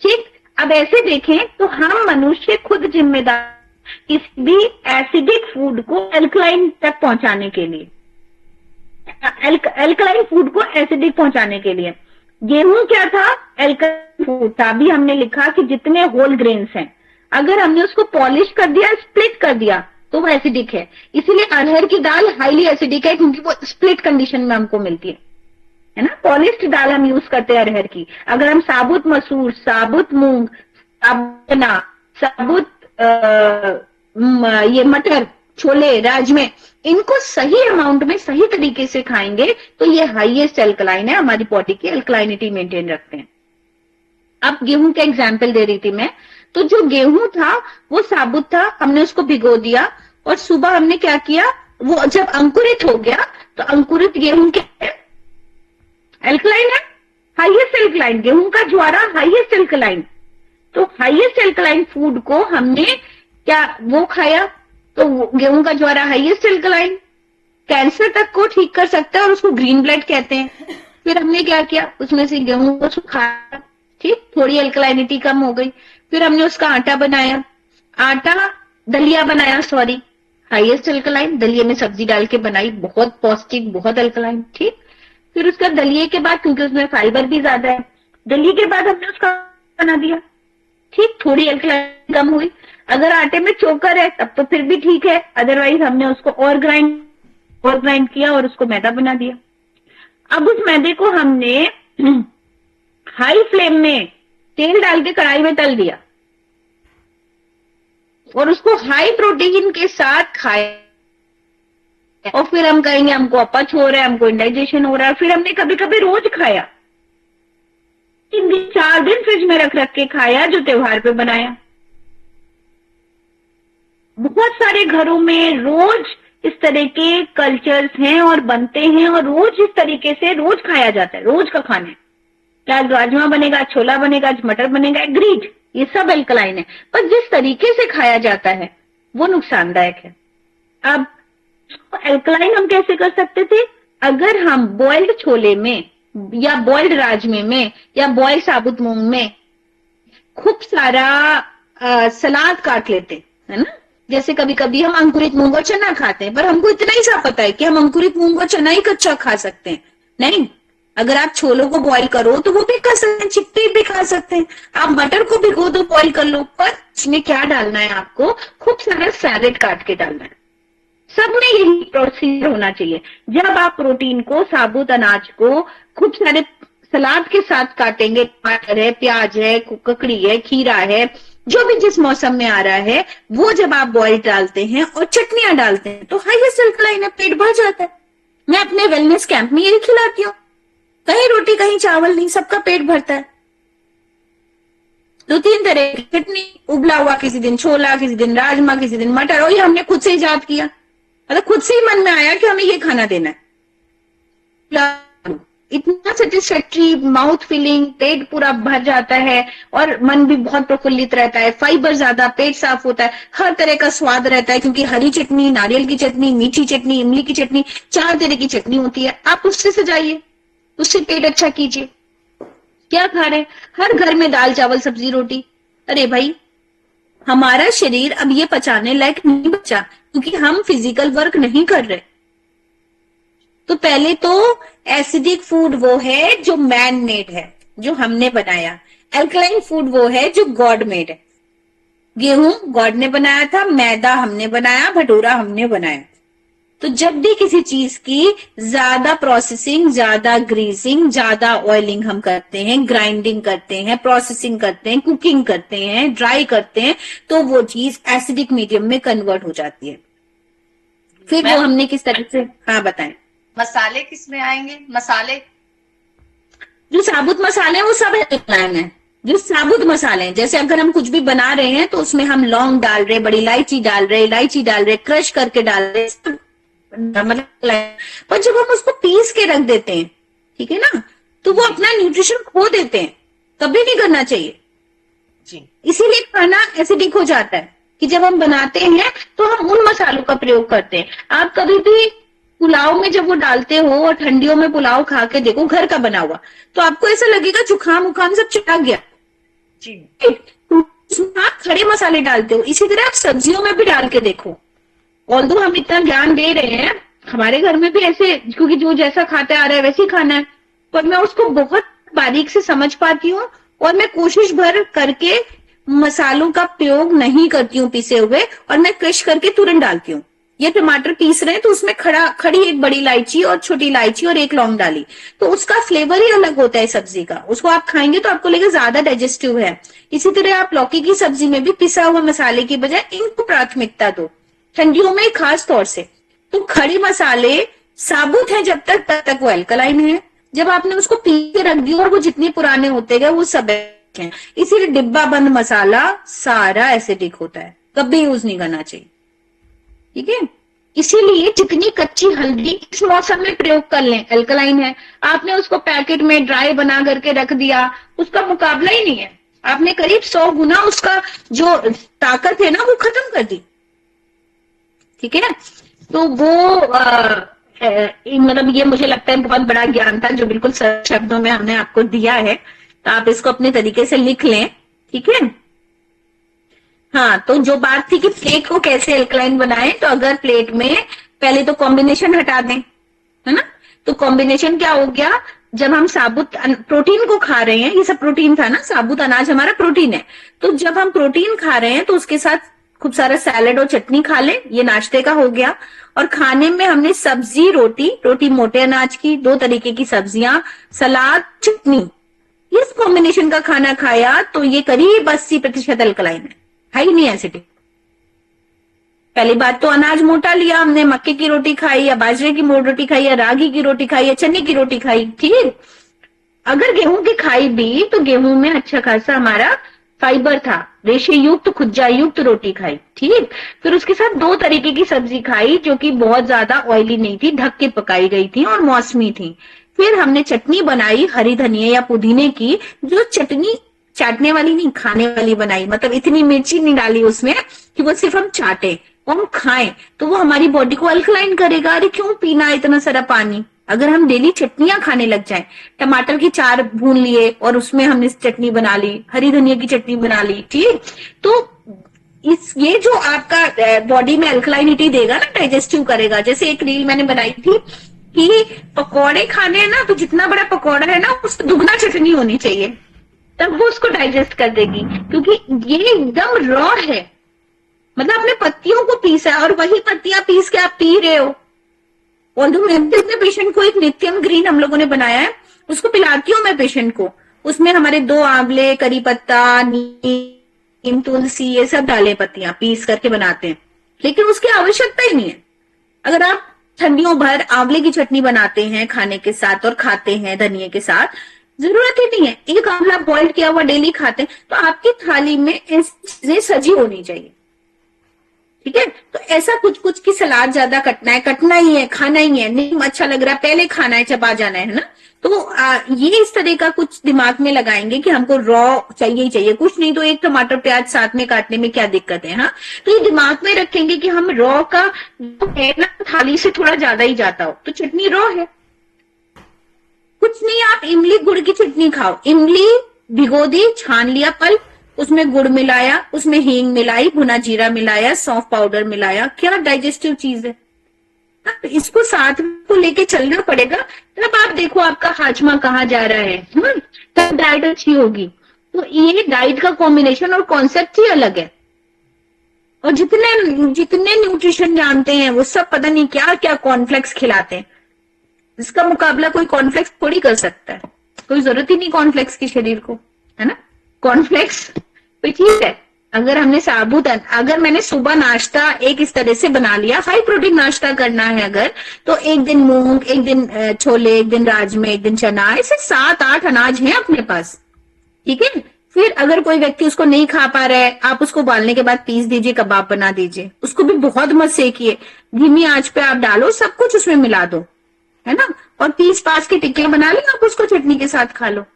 ठीक। अब ऐसे देखें तो हम मनुष्य खुद जिम्मेदार, किसी भी एसिडिक फूड को अल्कलाइन तक पहुंचाने के लिए, अल्कलाइन फूड को एसिडिक पहुंचाने के लिए। गेहूं क्या था? अल्कलाइन फूड था। अभी हमने लिखा कि जितने होल ग्रेन्स हैं, अगर हमने उसको पॉलिश कर दिया, स्प्लिट कर दिया, तो वो एसिडिक है। इसीलिए अरहर की दाल हाईली एसिडिक है, क्योंकि वो स्प्लिट कंडीशन में हमको मिलती है ना। पॉलिश्ड दाल हम यूज करते हैं अरहर की। अगर हम साबुत मसूर, साबुत मूंग, साबुत चना, साबुत ये मटर, छोले, राजमे, इनको सही अमाउंट में सही तरीके से खाएंगे तो ये हाईएस्ट अल्कलाइन है, हमारी बॉडी की अल्कलाइनिटी मेंटेन रखते हैं। अब गेहूं का एग्जाम्पल दे रही थी मैं। तो जो गेहूं था वो साबुत था, हमने उसको भिगो दिया और सुबह हमने क्या किया, वो जब अंकुरित हो गया तो अंकुरित गेहूं क्या है? अल्कलाइन है, हाईएस्ट अल्कलाइन। गेहूं का ज्वारा हाईएस्ट अल्कलाइन। तो हाईएस्ट अल्कलाइन फूड को हमने क्या वो खाया, तो गेहूं का ज्वारा हाईएस्ट अल्कलाइन, कैंसर तक को ठीक कर सकता है और उसको ग्रीन ब्लड कहते हैं। फिर हमने क्या किया, उसमें से गेहूं को सुखाया, ठीक, थोड़ी अल्कलाइनिटी कम हो गई। फिर हमने उसका आटा बनाया, दलिया बनाया, सॉरी, हाईएस्ट अल्कलाइन। दलिये में सब्जी डाल के बनाई, बहुत पौष्टिक, बहुत अल्कलाइन, ठीक। फिर उसका दलिये के बाद, क्योंकि उसमें फाइबर भी ज्यादा है, दलिये के बाद हमने उसका बना दिया, ठीक, थोड़ी अल्कलाइन कम हुई। अगर आटे में चोकर है तब तो फिर भी ठीक है, अदरवाइज हमने उसको और ग्राइंड किया और उसको मैदा बना दिया। अब उस मैदे को हमने हाई फ्लेम में तेल डाल के कढ़ाई में तल दिया और उसको हाई प्रोटीन के साथ खाया। और फिर हम कहेंगे हमको अपच हो रहा है, हमको इंडाइजेशन हो रहा है। फिर हमने कभी कभी रोज खाया, 3 दिन 4 दिन फ्रिज में रख के खाया, जो त्योहार पे बनाया। बहुत सारे घरों में रोज इस तरह के कल्चर्स हैं और बनते हैं और रोज इस तरीके से रोज खाया जाता है, रोज का खाना है। आज राजमा बनेगा, छोला बनेगा, आज मटर बनेगा, एग्रीड, ये सब अल्कलाइन है, पर जिस तरीके से खाया जाता है वो नुकसानदायक है। अब अल्कलाइन हम कैसे कर सकते थे? अगर हम बॉइल्ड छोले में या बॉइल्ड राजमे में या बॉइल्ड साबुत मूंग में खूब सारा सलाद काट लेते, है ना। जैसे कभी कभी हम अंकुरित मूंग और चना खाते हैं, पर हमको इतना ही सा पता है कि हम अंकुरित मूंग और चना ही कच्चा खा सकते हैं। नहीं, अगर आप छोलों को बॉईल करो तो वो भी खा सकते हैं, चिट्टे भी खा सकते हैं। आप मटर को भिगो दो, बॉईल कर लो, पर इसमें क्या डालना है आपको? खूब सारा सैलेड काट के डालना है। सब में यही प्रोसीजर होना चाहिए। जब आप प्रोटीन को, साबुत अनाज को खूब सारे सलाद के साथ काटेंगे, टमाटर है, प्याज है, ककड़ी है, खीरा है, जो भी जिस मौसम में आ रहा है, वो जब आप बॉईल डालते हैं और चटनियां डालते हैं तो हाईएस्ट अल्कलाइन है, पेट भर जाता है। मैं अपने वेलनेस कैंप में यही खिलाती हूँ, कहीं रोटी कहीं चावल नहीं, सबका पेट भरता है। 2-3 तरह की चटनी, उबला हुआ, किसी दिन छोला, किसी दिन राजमा, किसी दिन मटर, और ये हमने खुद से इजाद किया, मतलब खुद से ही मन में आया कि हमें ये खाना देना है। इतना सेटिस्फैक्टरी, माउथ फीलिंग, पेट पूरा भर जाता है और मन भी बहुत प्रफुल्लित रहता है, फाइबर ज्यादा, पेट साफ होता है, हर तरह का स्वाद रहता है, क्योंकि हरी चटनी, नारियल की चटनी, मीठी चटनी, इमली की चटनी, 4 तरह की चटनी होती है। आप उससे सजाइए, उससे पेट अच्छा कीजिए। क्या खा रहे हैं? हर घर में दाल चावल सब्जी रोटी। अरे भाई, हमारा शरीर अब ये पचाने लायक नहीं बचा, क्योंकि हम फिजिकल वर्क नहीं कर रहे। तो पहले तो एसिडिक फूड वो है जो मैन मेड है, जो हमने बनाया। अल्कलाइन फूड वो है जो गॉड मेड है। गेहूं गॉड ने बनाया था, मैदा हमने बनाया, भटूरा हमने बनाया। तो जब भी किसी चीज की ज्यादा प्रोसेसिंग, ज्यादा ग्रीसिंग, ज्यादा ऑयलिंग हम करते हैं, ग्राइंडिंग करते हैं, प्रोसेसिंग करते हैं, कुकिंग करते हैं, ड्राई करते हैं, तो वो चीज एसिडिक मीडियम में कन्वर्ट हो जाती है। फिर वो हमने किस तरह से, हाँ बताएं। मसाले किस में आएंगे? मसाले जो साबुत मसाले हैं वो सब अल्कलाइन है। जो साबुत मसाले हैं, जैसे अगर हम कुछ भी बना रहे हैं तो उसमें हम लौंग डाल रहे, बड़ी इलायची डाल रहे, क्रश करके डाल रहे, मतलब। पर जब हम उसको पीस के रख देते हैं, ठीक है ना, तो वो अपना न्यूट्रिशन खो देते हैं। कभी नहीं करना चाहिए जी। इसीलिए खाना एसिडिक हो जाता है कि जब हम बनाते हैं तो हम उन मसालों का प्रयोग करते हैं। आप कभी भी पुलाव में जब वो डालते हो और ठंडियों में पुलाव खा के देखो, घर का बना हुआ, तो आपको ऐसा लगेगा जुकाम उखाम सब चिपक गया। जी। उसमें आप खड़े मसाले डालते हो, इसी तरह आप सब्जियों में भी डाल के देखो। ऑल्दो हम इतना ज्ञान दे रहे हैं, हमारे घर में भी ऐसे, क्योंकि जो जैसा खाता आ रहा है वैसे ही खाना है, पर मैं उसको बहुत बारीक से समझ पाती हूँ और मैं कोशिश भर करके मसालों का प्रयोग नहीं करती हूँ पीसे हुए, और मैं क्रश करके तुरंत डालती हूँ। ये टमाटर पीस रहे हैं तो उसमें खड़ी एक बड़ी इलायची और छोटी इलायची और एक लौंग डाली, तो उसका फ्लेवर ही अलग होता है सब्जी का। उसको आप खाएंगे तो आपको लगेगा ज्यादा डाइजेस्टिव है। इसी तरह आप लौकी की सब्जी में भी पिसा हुआ मसाले की बजाय इनको प्राथमिकता दो, ठंडियों में खास तौर से। तो खड़े मसाले साबुत है जब तक, तब तक वो एल्कलाइन है। जब आपने उसको पी के रख दिया और वो जितने पुराने होते गए वो सब है। इसीलिए डिब्बा बंद मसाला सारा एसिडिक होता है, कभी यूज नहीं करना चाहिए, ठीक है। इसीलिए जितनी कच्ची हल्दी इस मौसम में प्रयोग कर लें, एल्कलाइन है। आपने उसको पैकेट में ड्राई बना करके रख दिया, उसका मुकाबला ही नहीं है। आपने करीब 100 गुना उसका जो ताकत है ना वो खत्म कर दी, ठीक है। तो वो मतलब ये मुझे लगता है बहुत बड़ा ज्ञान था जो बिल्कुल सरल शब्दों में हमने आपको दिया है, तो आप इसको अपने तरीके से लिख लें, ठीक है। हाँ, तो जो बात थी कि प्लेट को कैसे एल्कलाइन बनाएं, तो अगर प्लेट में पहले तो कॉम्बिनेशन हटा दें, है ना। तो कॉम्बिनेशन क्या हो गया, जब हम साबुत प्रोटीन को खा रहे हैं, ये सब प्रोटीन था ना, साबुत अनाज हमारा प्रोटीन है, तो जब हम प्रोटीन खा रहे हैं तो उसके साथ खूब सारा सैलेड और चटनी खा लें, ये नाश्ते का हो गया। और खाने में हमने सब्जी, रोटी मोटे अनाज की, 2 तरीके की सब्जियां, सलाद, चटनी, इस कॉम्बिनेशन का खाना खाया तो ये करीब 80% अल्कलाइन है ही नहीं एसिडिक। पहली बात तो अनाज मोटा लिया हमने, मक्के की रोटी खाई या बाजरे की रोटी खाई या रागी की रोटी खाई या चने की रोटी खाई, ठीक। अगर गेहूं की खाई भी तो गेहूं में अच्छा खासा हमारा फाइबर था, रेशे युक्त, खुज्जा युक्त रोटी खाई, ठीक। फिर उसके साथ 2 तरीके की सब्जी खाई जो कि बहुत ज्यादा ऑयली नहीं थी, ढक के पकाई गई थी और मौसमी थी। फिर हमने चटनी बनाई हरी धनिया या पुदीने की, जो चटनी चाटने वाली नहीं, खाने वाली बनाई, मतलब इतनी मिर्ची नहीं डाली उसमें कि वो सिर्फ हम चाटे, वो हम खाएं, तो वो हमारी बॉडी को अल्कलाइन करेगा। अरे क्यों पीना इतना सारा पानी, अगर हम डेली चटनियां खाने लग जाएं, टमाटर की 4 भून लिए और उसमें हमने चटनी बना ली, हरी धनिया की चटनी बना ली, ठीक। तो ये जो आपका बॉडी में अल्कलाइनिटी देगा ना, डाइजेस्टिव करेगा। जैसे एक रील मैंने बनाई थी कि पकौड़े खाने हैं ना, तो जितना बड़ा पकौड़ा है ना उस दुगना चटनी होनी चाहिए, तब वो उसको डाइजेस्ट कर देगी, क्योंकि ये एकदम रॉ है। मतलब आपने पत्तियों को पीसा है और वही पत्तियां पीस के आप पी रहे हो। और मैं अपने पेशेंट को एक नित्यम ग्रीन हम लोगों ने बनाया है, उसको पिलाती हूँ मैं पेशेंट को। उसमें हमारे 2 आंवले, करी पत्ता, नीम, तुलसी, ये सब डाले पत्तियां पीस करके बनाते हैं, लेकिन उसकी आवश्यकता ही नहीं है। अगर आप ठंडियों भर आंवले की चटनी बनाते हैं खाने के साथ और खाते हैं धनिये के साथ, जरूरत ही नहीं है। एक आंवला बॉइल्ड किया हुआ डेली खाते हैं, तो आपकी थाली में ऐसी चीजें सजी होनी चाहिए, ठीक है। तो ऐसा कुछ की सलाद ज्यादा कटना ही है, खाना ही है, नहीं अच्छा लग रहा पहले खाना है, चबा जाना है ना। तो ये इस तरह का कुछ दिमाग में लगाएंगे कि हमको रॉ चाहिए ही चाहिए, कुछ नहीं तो एक टमाटर प्याज साथ में काटने में क्या दिक्कत है। हाँ, तो ये दिमाग में रखेंगे कि हम रॉ का है ना, थाली से थोड़ा ज्यादा ही जाता हो, तो चटनी रॉ है। कुछ नहीं, आप इमली गुड़ की चटनी खाओ, इमली भिगो दी, छान लिया पल्प, उसमें गुड़ मिलाया, उसमें हींग मिलाई, भुना जीरा मिलाया, सौंफ पाउडर मिलाया, क्या डाइजेस्टिव चीज है। तो इसको साथ को लेके चलना पड़ेगा, तब आप देखो आपका हाजमा कहाँ जा रहा है, तब डाइट अच्छी होगी। तो ये डाइट का कॉम्बिनेशन और कॉन्सेप्ट ही अलग है। और जितने न्यूट्रिशन जानते हैं वो सब पता नहीं क्या क्या कॉर्नफ्लेक्स खिलाते हैं, इसका मुकाबला कोई कॉर्नफ्लेक्स थोड़ी कर सकता है। कोई जरूरत ही नहीं कॉर्नफ्लेक्स की शरीर को, है ना। कॉर्नफ्लेक्स तो ठीक है, अगर हमने साबुत, अगर मैंने सुबह नाश्ता एक इस तरह से बना लिया, हाई प्रोटीन नाश्ता करना है अगर, तो एक दिन मूंग, एक दिन छोले, एक दिन राजमे, एक दिन चना, ऐसे 7-8 अनाज हैं अपने पास, ठीक है। फिर अगर कोई व्यक्ति उसको नहीं खा पा रहा है, आप उसको उबालने के बाद पीस दीजिए, कबाब बना दीजिए, उसको भी बहुत मत सेकिए, धीमी आंच पे आप डालो, सब कुछ उसमें मिला दो, है ना, और पीस पास के टिक्के बना लें, आप उसको चटनी के साथ खा लो,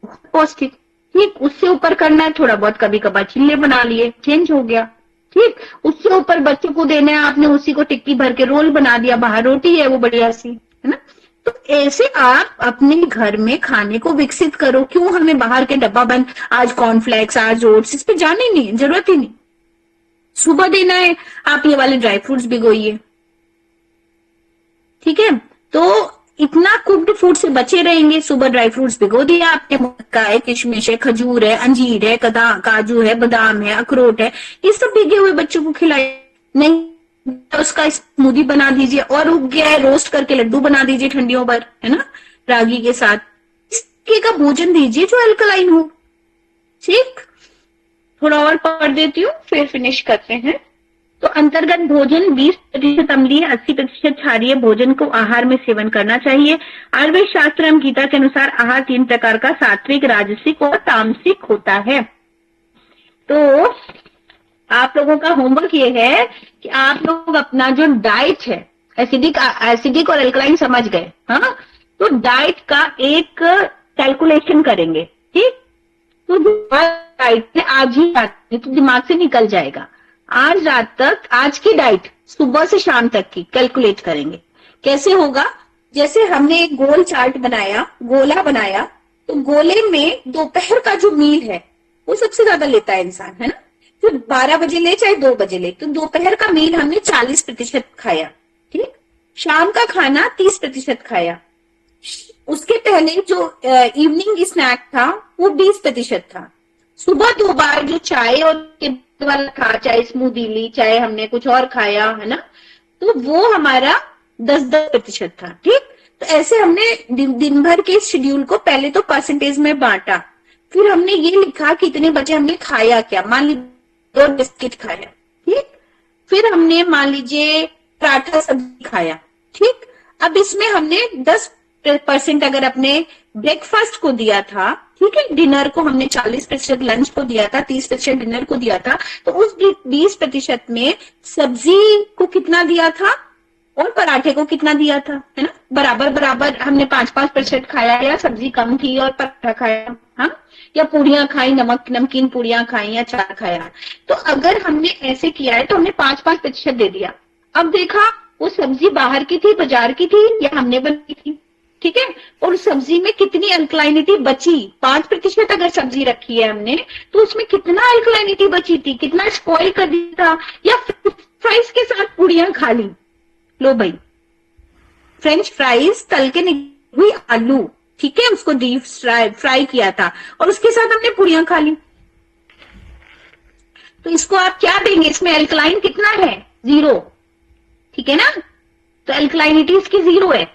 पौष्टिक। ठीक, उससे ऊपर करना है थोड़ा बहुत, कभी कभार चिल्ले बना लिए, चेंज हो गया, ठीक। उससे ऊपर बच्चों को देना है, आपने उसी को टिक्की भर के रोल बना दिया, बाहर रोटी है वो बढ़िया सी, है ना। तो ऐसे आप अपने घर में खाने को विकसित करो। क्यों हमें बाहर के डब्बा बंद, आज कॉर्नफ्लेक्स, आज ओट्स, इस पे जाने नहीं है, जरूरत ही नहीं। सुबह देना है, आप ये वाले ड्राई फ्रूट्स भिगोइए, ठीक है। तो इतना कुक्ड फूड से बचे रहेंगे। सुबह ड्राई फ्रूट्स भिगो दिया आपने, मक्का है, किशमिश है, खजूर है, अंजीर है, काजू है, बादाम है, अखरोट है, ये सब भीगे हुए बच्चों को खिलाइए। नहीं उसका स्मूदी बना दीजिए, और उग गया है रोस्ट करके लड्डू बना दीजिए ठंडियों पर, है ना, रागी के साथ। इसके का भोजन दीजिए जो अल्कलाइन हो। ठीक, थोड़ा और पढ़ देती हूँ फिर फिनिश करते हैं। तो अंतर्गत भोजन 20% अम्लीय, 80% क्षारीय भोजन को आहार में सेवन करना चाहिए। आयुर्वेद शास्त्र एवं गीता के अनुसार आहार 3 प्रकार का सात्विक, राजसिक और तामसिक होता है। तो आप लोगों का होमवर्क ये है कि आप लोग अपना जो डाइट है, एसिडिक और अल्कलाइन समझ गए, हाँ, तो डाइट का एक कैलकुलेशन करेंगे। ठीक, तो डाइट आज ही तो दिमाग से निकल जाएगा। आज रात तक आज की डाइट सुबह से शाम तक की कैलकुलेट करेंगे। कैसे होगा? जैसे हमने एक गोल चार्ट बनाया, गोला बनाया, तो गोले में दोपहर का जो मील है वो सबसे ज्यादा लेता है इंसान, है ना। तो 12 बजे ले चाहे 2 बजे ले, तो दोपहर का मील हमने 40% खाया, ठीक। शाम का खाना 30% खाया। उसके पहले जो इवनिंग स्नैक था वो 20% था। सुबह 2 बार जो चाय और वाला खा, चाहे स्मूदी ली, चाहे हमने कुछ और खाया, है ना, तो वो हमारा 10% था। ठीक, तो ऐसे हमने दिन भर के शेड्यूल को पहले तो परसेंटेज में बांटा, फिर हमने ये लिखा कि इतने बजे हमने खाया क्या। मान लीजिए 2 बिस्किट खाया, ठीक, फिर हमने मान लीजिए पराठा सब्जी खाया, ठीक। अब इसमें हमने 10% अगर अपने ब्रेकफास्ट को दिया था, ठीक है, डिनर को हमने 40%, लंच को दिया था, 30% डिनर को दिया था, तो उस 20% में सब्जी को कितना दिया था और पराठे को कितना दिया था, है ना, बराबर बराबर हमने 5-5% खाया, या सब्जी कम थी और पराठा खाया, हाँ, या पूड़ियां खाई, नमकीन पूड़ियां खाई, या चाट खाया। तो अगर हमने ऐसे किया है तो हमने 5-5% दे दिया। अब देखा वो सब्जी बाहर की थी, बाजार की थी, या हमने बनाई थी, ठीक है, और सब्जी में कितनी अल्कलाइनिटी बची। 5% अगर सब्जी रखी है हमने, तो उसमें कितना अल्कलाइनिटी बची थी, कितना स्पॉइल कर दिया था। या फ्राइज के साथ पूड़ियां खा ली, लो भाई, फ्रेंच फ्राइज, तल के निकली हुई आलू, ठीक है, उसको डीप फ्राई किया था, और उसके साथ हमने पूड़ियां खा ली। तो इसको आप क्या देंगे? इसमें अल्कलाइन कितना है? 0, ठीक है ना, तो अल्कलाइनिटी इसकी 0 है।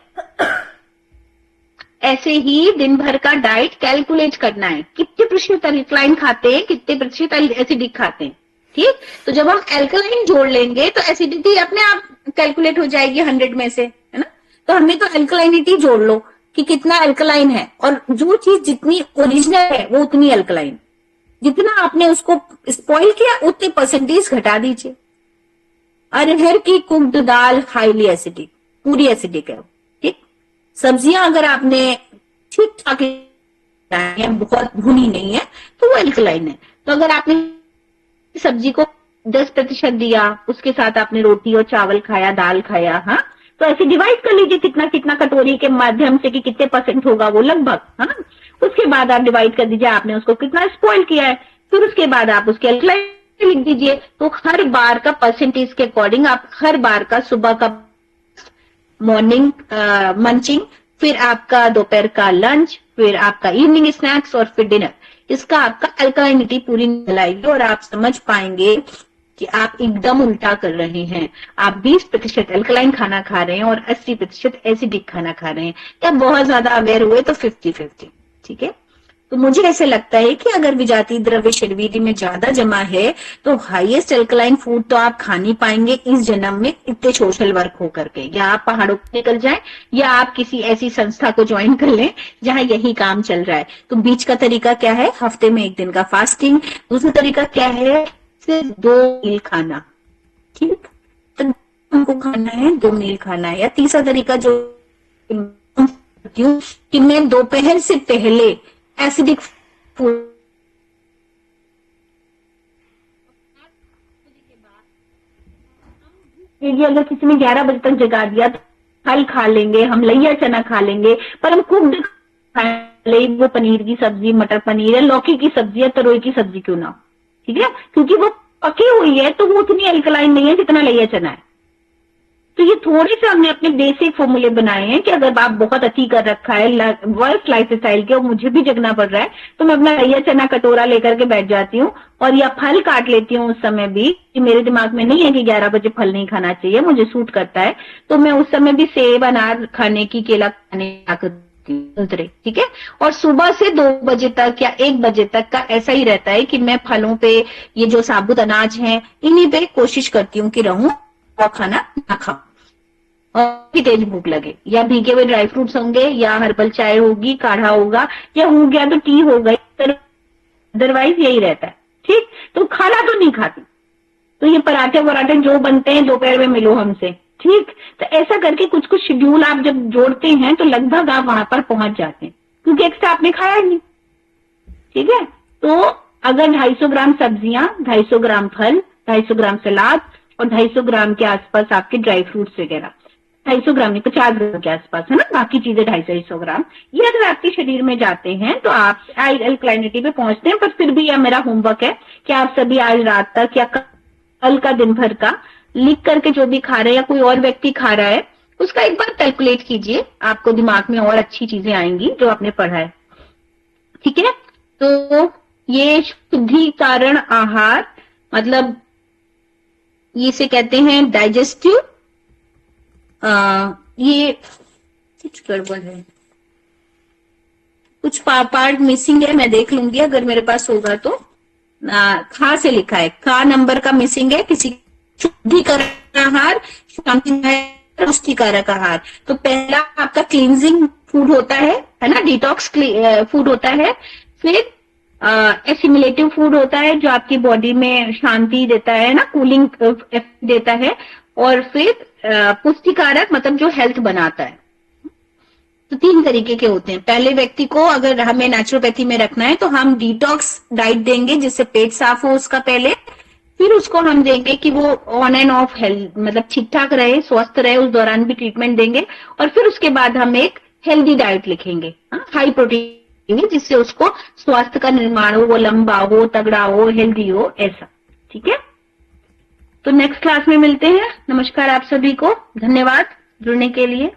ऐसे ही दिन भर का डाइट कैलकुलेट करना है, कितने प्रतिशत अल्कलाइन खाते हैं, कितने प्रतिशत एसिडिक खाते हैं, ठीक। तो जब हम अल्कलाइन जोड़ लेंगे तो एसिडिटी अपने आप कैलकुलेट हो जाएगी 100 में से, है ना। तो हमने तो अल्कलाइनिटी जोड़ लो कि कितना अल्कलाइन है, और जो चीज जितनी ओरिजिनल है वो उतनी अल्कलाइन, जितना आपने उसको स्पॉइल किया उतने परसेंटेज घटा दीजिए। अरहर की कुक्ड दाल हाईली एसिडिक, पूरी एसिडिक है, ठीक। सब्जियां अगर आपने ठीक ठाक है, बहुत भुनी नहीं है, तो वो अल्कलाइन है। तो अगर आपने सब्जी को 10% दिया, उसके साथ आपने रोटी और चावल खाया, दाल खाया, हाँ, तो ऐसे डिवाइड कर लीजिए कितना कितना कटोरी के माध्यम से कि कितने % होगा वो लगभग, हाँ। उसके बाद आप डिवाइड कर दीजिए आपने उसको कितना स्पॉइल किया है, फिर उसके बाद आप उसके अल्कलाइन लिख दीजिए। तो हर बार का परसेंटेज के अकॉर्डिंग आप हर बार का सुबह का मॉर्निंग मंचिंग, फिर आपका दोपहर का लंच, फिर आपका इवनिंग स्नैक्स, और फिर डिनर, इसका आपका अल्कलाइनिटी पूरी निकल आएगी, और आप समझ पाएंगे कि आप एकदम उल्टा कर रहे हैं। आप 20% अल्कलाइन खाना खा रहे हैं और 80% एसिडिक खाना खा रहे हैं, या बहुत ज्यादा अवेयर हुए तो 50-50, ठीक है। तो मुझे ऐसे लगता है कि अगर विजातीय द्रव्य शरीर में ज्यादा जमा है तो हाईएस्ट अल्कलाइन फूड तो आप खा नहीं पाएंगे इस जन्म में, इतने सोशल वर्क हो करके। या आप पहाड़ों पर निकल जाएं, या आप किसी ऐसी संस्था को ज्वाइन कर लें जहां यही काम चल रहा है। तो बीच का तरीका क्या है? हफ्ते में 1 दिन का फास्टिंग। दूसरा तरीका क्या है? सिर्फ 2 मील खाना, ठीक, तो हमको खाना है 2 मील खाना है। या तीसरा तरीका जो कि मैं दोपहर से पहले एसिडिक फूड, अगर किसी ने 11 बजे तक जगा दिया तो फल खा लेंगे, हम लैया चना खा लेंगे, पर हम कुक्ड खाए वो पनीर की सब्जी, मटर पनीर या लौकी की सब्जी या तरोई की सब्जी क्यों ना हो, ठीक है, क्योंकि वो पकी हुई है तो वो उतनी अल्कलाइन नहीं है जितना लैया चना है। तो ये थोड़े से हमने अपने बेसिक फॉर्मूले बनाए हैं कि अगर आप बहुत अति कर रखा है वर्क लाइफ स्टाइल के और मुझे भी जगना पड़ रहा है तो मैं अपना लैया चना कटोरा लेकर के बैठ जाती हूँ और या फल काट लेती हूँ उस समय भी, कि मेरे दिमाग में नहीं है कि 11 बजे फल नहीं खाना चाहिए, मुझे सूट करता है, तो मैं उस समय भी सेब अनार खाने की, केला खाने की, ठीक है। और सुबह से 2 बजे तक या 1 बजे तक का ऐसा ही रहता है कि मैं फलों पे, ये जो साबुत अनाज है इन्हीं पे कोशिश करती हूँ कि रहूं और खाना ना खाऊं और भी तेज भूख लगे, या भीगे हुए ड्राई फ्रूट्स होंगे या हर्बल चाय होगी, काढ़ा होगा, या हो गया तो टी हो गई, अदरवाइज यही रहता है, ठीक। तो खाना तो नहीं खाती, तो ये पराठे वराठे जो बनते हैं दोपहर में मिलो हमसे, ठीक। तो ऐसा करके कुछ कुछ शेड्यूल आप जब जोड़ते हैं तो लगभग आप वहां पर पहुंच जाते हैं, क्योंकि एक्स्ट्रा आपने खाया ही नहीं, ठीक है। तो अगर 250 ग्राम सब्जियां, 250 ग्राम फल, 250 ग्राम सलाद और 250 ग्राम के आसपास आपके ड्राई फ्रूट्स वगैरह, 250 ग्राम नहीं 50 ग्राम के आसपास, है ना, बाकी चीजें 250 ग्राम, ये अगर आपके शरीर में जाते हैं तो आप अल्कलाइनिटी पे पहुंचते हैं। पर फिर भी यह मेरा होमवर्क है कि आप सभी आज रात तक या कल का दिन भर का लिख करके जो भी खा रहे हैं या कोई और व्यक्ति खा रहा है उसका एक बार कैलकुलेट कीजिए, आपको दिमाग में और अच्छी चीजें आएंगी जो आपने पढ़ा है, ठीक है। तो ये शुद्धिकरण आहार, मतलब ये इसे कहते हैं डाइजेस्टिव, ये कुछ गड़बड़ है, कुछ पार्ट मिसिंग है, मैं देख लूंगी अगर मेरे पास होगा तो। खा से लिखा है, खा नंबर का मिसिंग है, किसी शुद्धिकरण आहार, पुष्टिकारक आहार। तो पहला आपका क्लींजिंग फूड होता है ना, डिटॉक्स फूड होता है, फिर एसिमिलेटिव फूड होता है जो आपकी बॉडी में शांति देता है ना, कूलिंग देता है, और फिर पुष्टिकारक मतलब जो हेल्थ बनाता है। तो 3 तरीके के होते हैं। पहले व्यक्ति को अगर हमें नेचुरोपैथी में रखना है तो हम डिटॉक्स डाइट देंगे जिससे पेट साफ हो उसका पहले, फिर उसको हम देंगे कि वो ऑन एंड ऑफ हेल्थ मतलब ठीक ठाक रहे, स्वस्थ रहे, उस दौरान भी ट्रीटमेंट देंगे, और फिर उसके बाद हम एक हेल्दी डाइट लिखेंगे, हाई प्रोटीन, जिससे उसको स्वास्थ्य का निर्माण हो, वो लंबा हो, तगड़ा हो, हेल्दी हो, ऐसा, ठीक है। तो नेक्स्ट क्लास में मिलते हैं। नमस्कार आप सभी को, धन्यवाद जुड़ने के लिए।